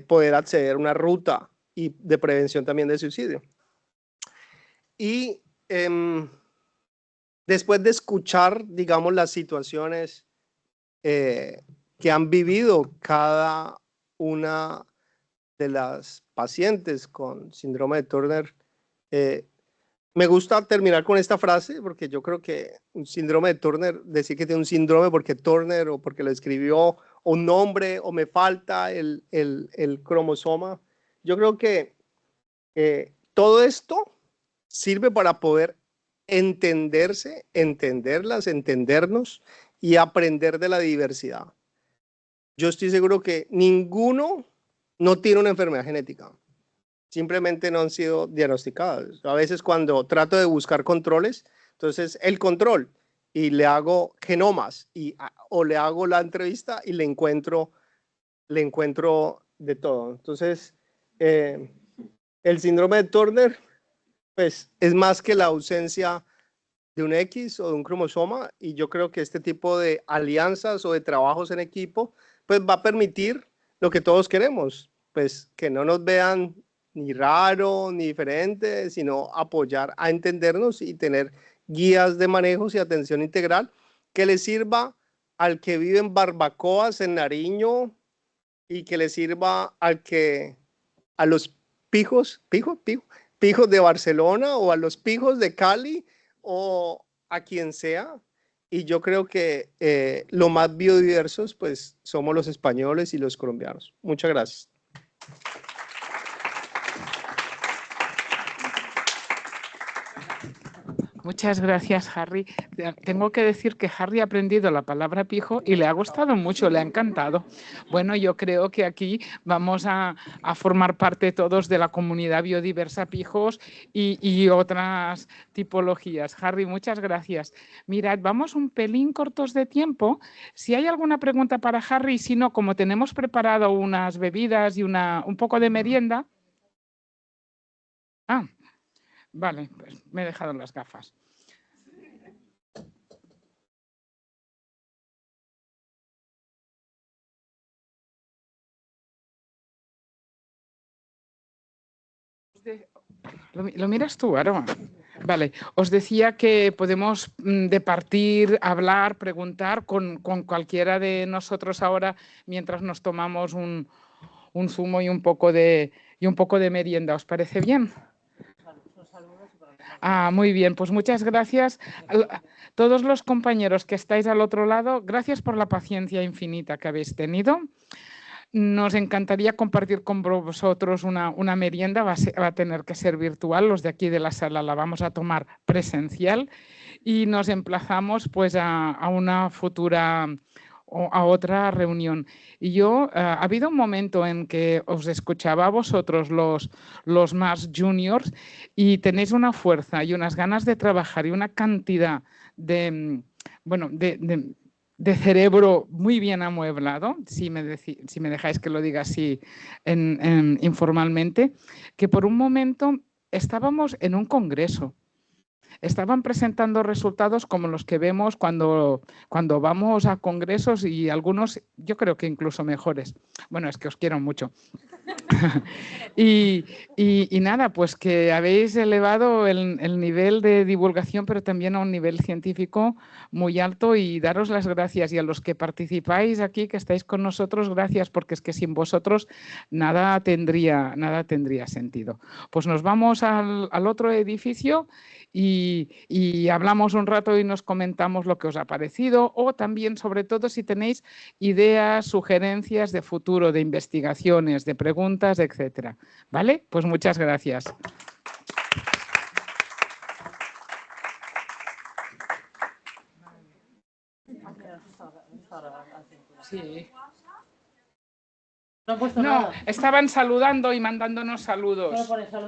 poder acceder a una ruta de prevención también de suicidio. Y después de escuchar, digamos, las situaciones que han vivido cada una de las pacientes con síndrome de Turner, me gusta terminar con esta frase, porque yo creo que un síndrome de Turner, decir que tiene un síndrome porque Turner o porque lo escribió, o un nombre, o me falta el cromosoma, yo creo que todo esto sirve para poder entenderse, entenderlas, entendernos y aprender de la diversidad. Yo estoy seguro que ninguno no tiene una enfermedad genética. Simplemente no han sido diagnosticadas. A veces cuando trato de buscar controles, entonces el control, y le hago genomas, o le hago la entrevista y le encuentro de todo. Entonces, el síndrome de Turner, pues, es más que la ausencia de un X o de un cromosoma, y yo creo que este tipo de alianzas o de trabajos en equipo, pues va a permitir lo que todos queremos, pues que no nos vean ni raro ni diferente, sino apoyar a entendernos y tener guías de manejos y atención integral que le sirva al que vive en Barbacoas, en Nariño, y que le sirva a los pijos de Barcelona, o a los pijos de Cali, o a quien sea. Y yo creo que lo más biodiversos, pues, somos los españoles y los colombianos. Muchas gracias. Muchas gracias, Harry. Tengo que decir que Harry ha aprendido la palabra pijo y le ha gustado mucho, le ha encantado. Bueno, yo creo que aquí vamos a formar parte todos de la comunidad biodiversa pijos y otras tipologías. Harry, muchas gracias. Mirad, vamos un pelín cortos de tiempo. Si hay alguna pregunta para Harry, si no, como tenemos preparado unas bebidas y un poco de merienda. Vale, pues me he dejado las gafas. ¿Lo miras tú, Aroa? Vale, os decía que podemos departir, hablar, preguntar con cualquiera de nosotros ahora mientras nos tomamos un zumo y un poco de merienda. ¿Os parece bien? Muy bien, pues muchas gracias a todos los compañeros que estáis al otro lado. Gracias por la paciencia infinita que habéis tenido. Nos encantaría compartir con vosotros una merienda, va a tener que ser virtual, los de aquí de la sala la vamos a tomar presencial, y nos emplazamos pues a una futura o a otra reunión. Y ha habido un momento en que os escuchaba a vosotros los más juniors, y tenéis una fuerza y unas ganas de trabajar y una cantidad de cerebro muy bien amueblado, si me dejáis que lo diga así informalmente, que por un momento estábamos en un congreso. Estaban presentando resultados como los que vemos cuando vamos a congresos, y algunos yo creo que incluso mejores. Bueno, es que os quiero mucho. Y nada, pues que habéis elevado el nivel de divulgación, pero también a un nivel científico muy alto, y daros las gracias. Y a los que participáis aquí, que estáis con nosotros, gracias, porque es que sin vosotros nada tendría sentido. Pues nos vamos al otro edificio y hablamos un rato y nos comentamos lo que os ha parecido, o también, sobre todo, si tenéis ideas, sugerencias de futuro, de investigaciones, de preguntas, etcétera. ¿Vale? Pues muchas gracias. Sí. No, estaban saludando y mandándonos saludos.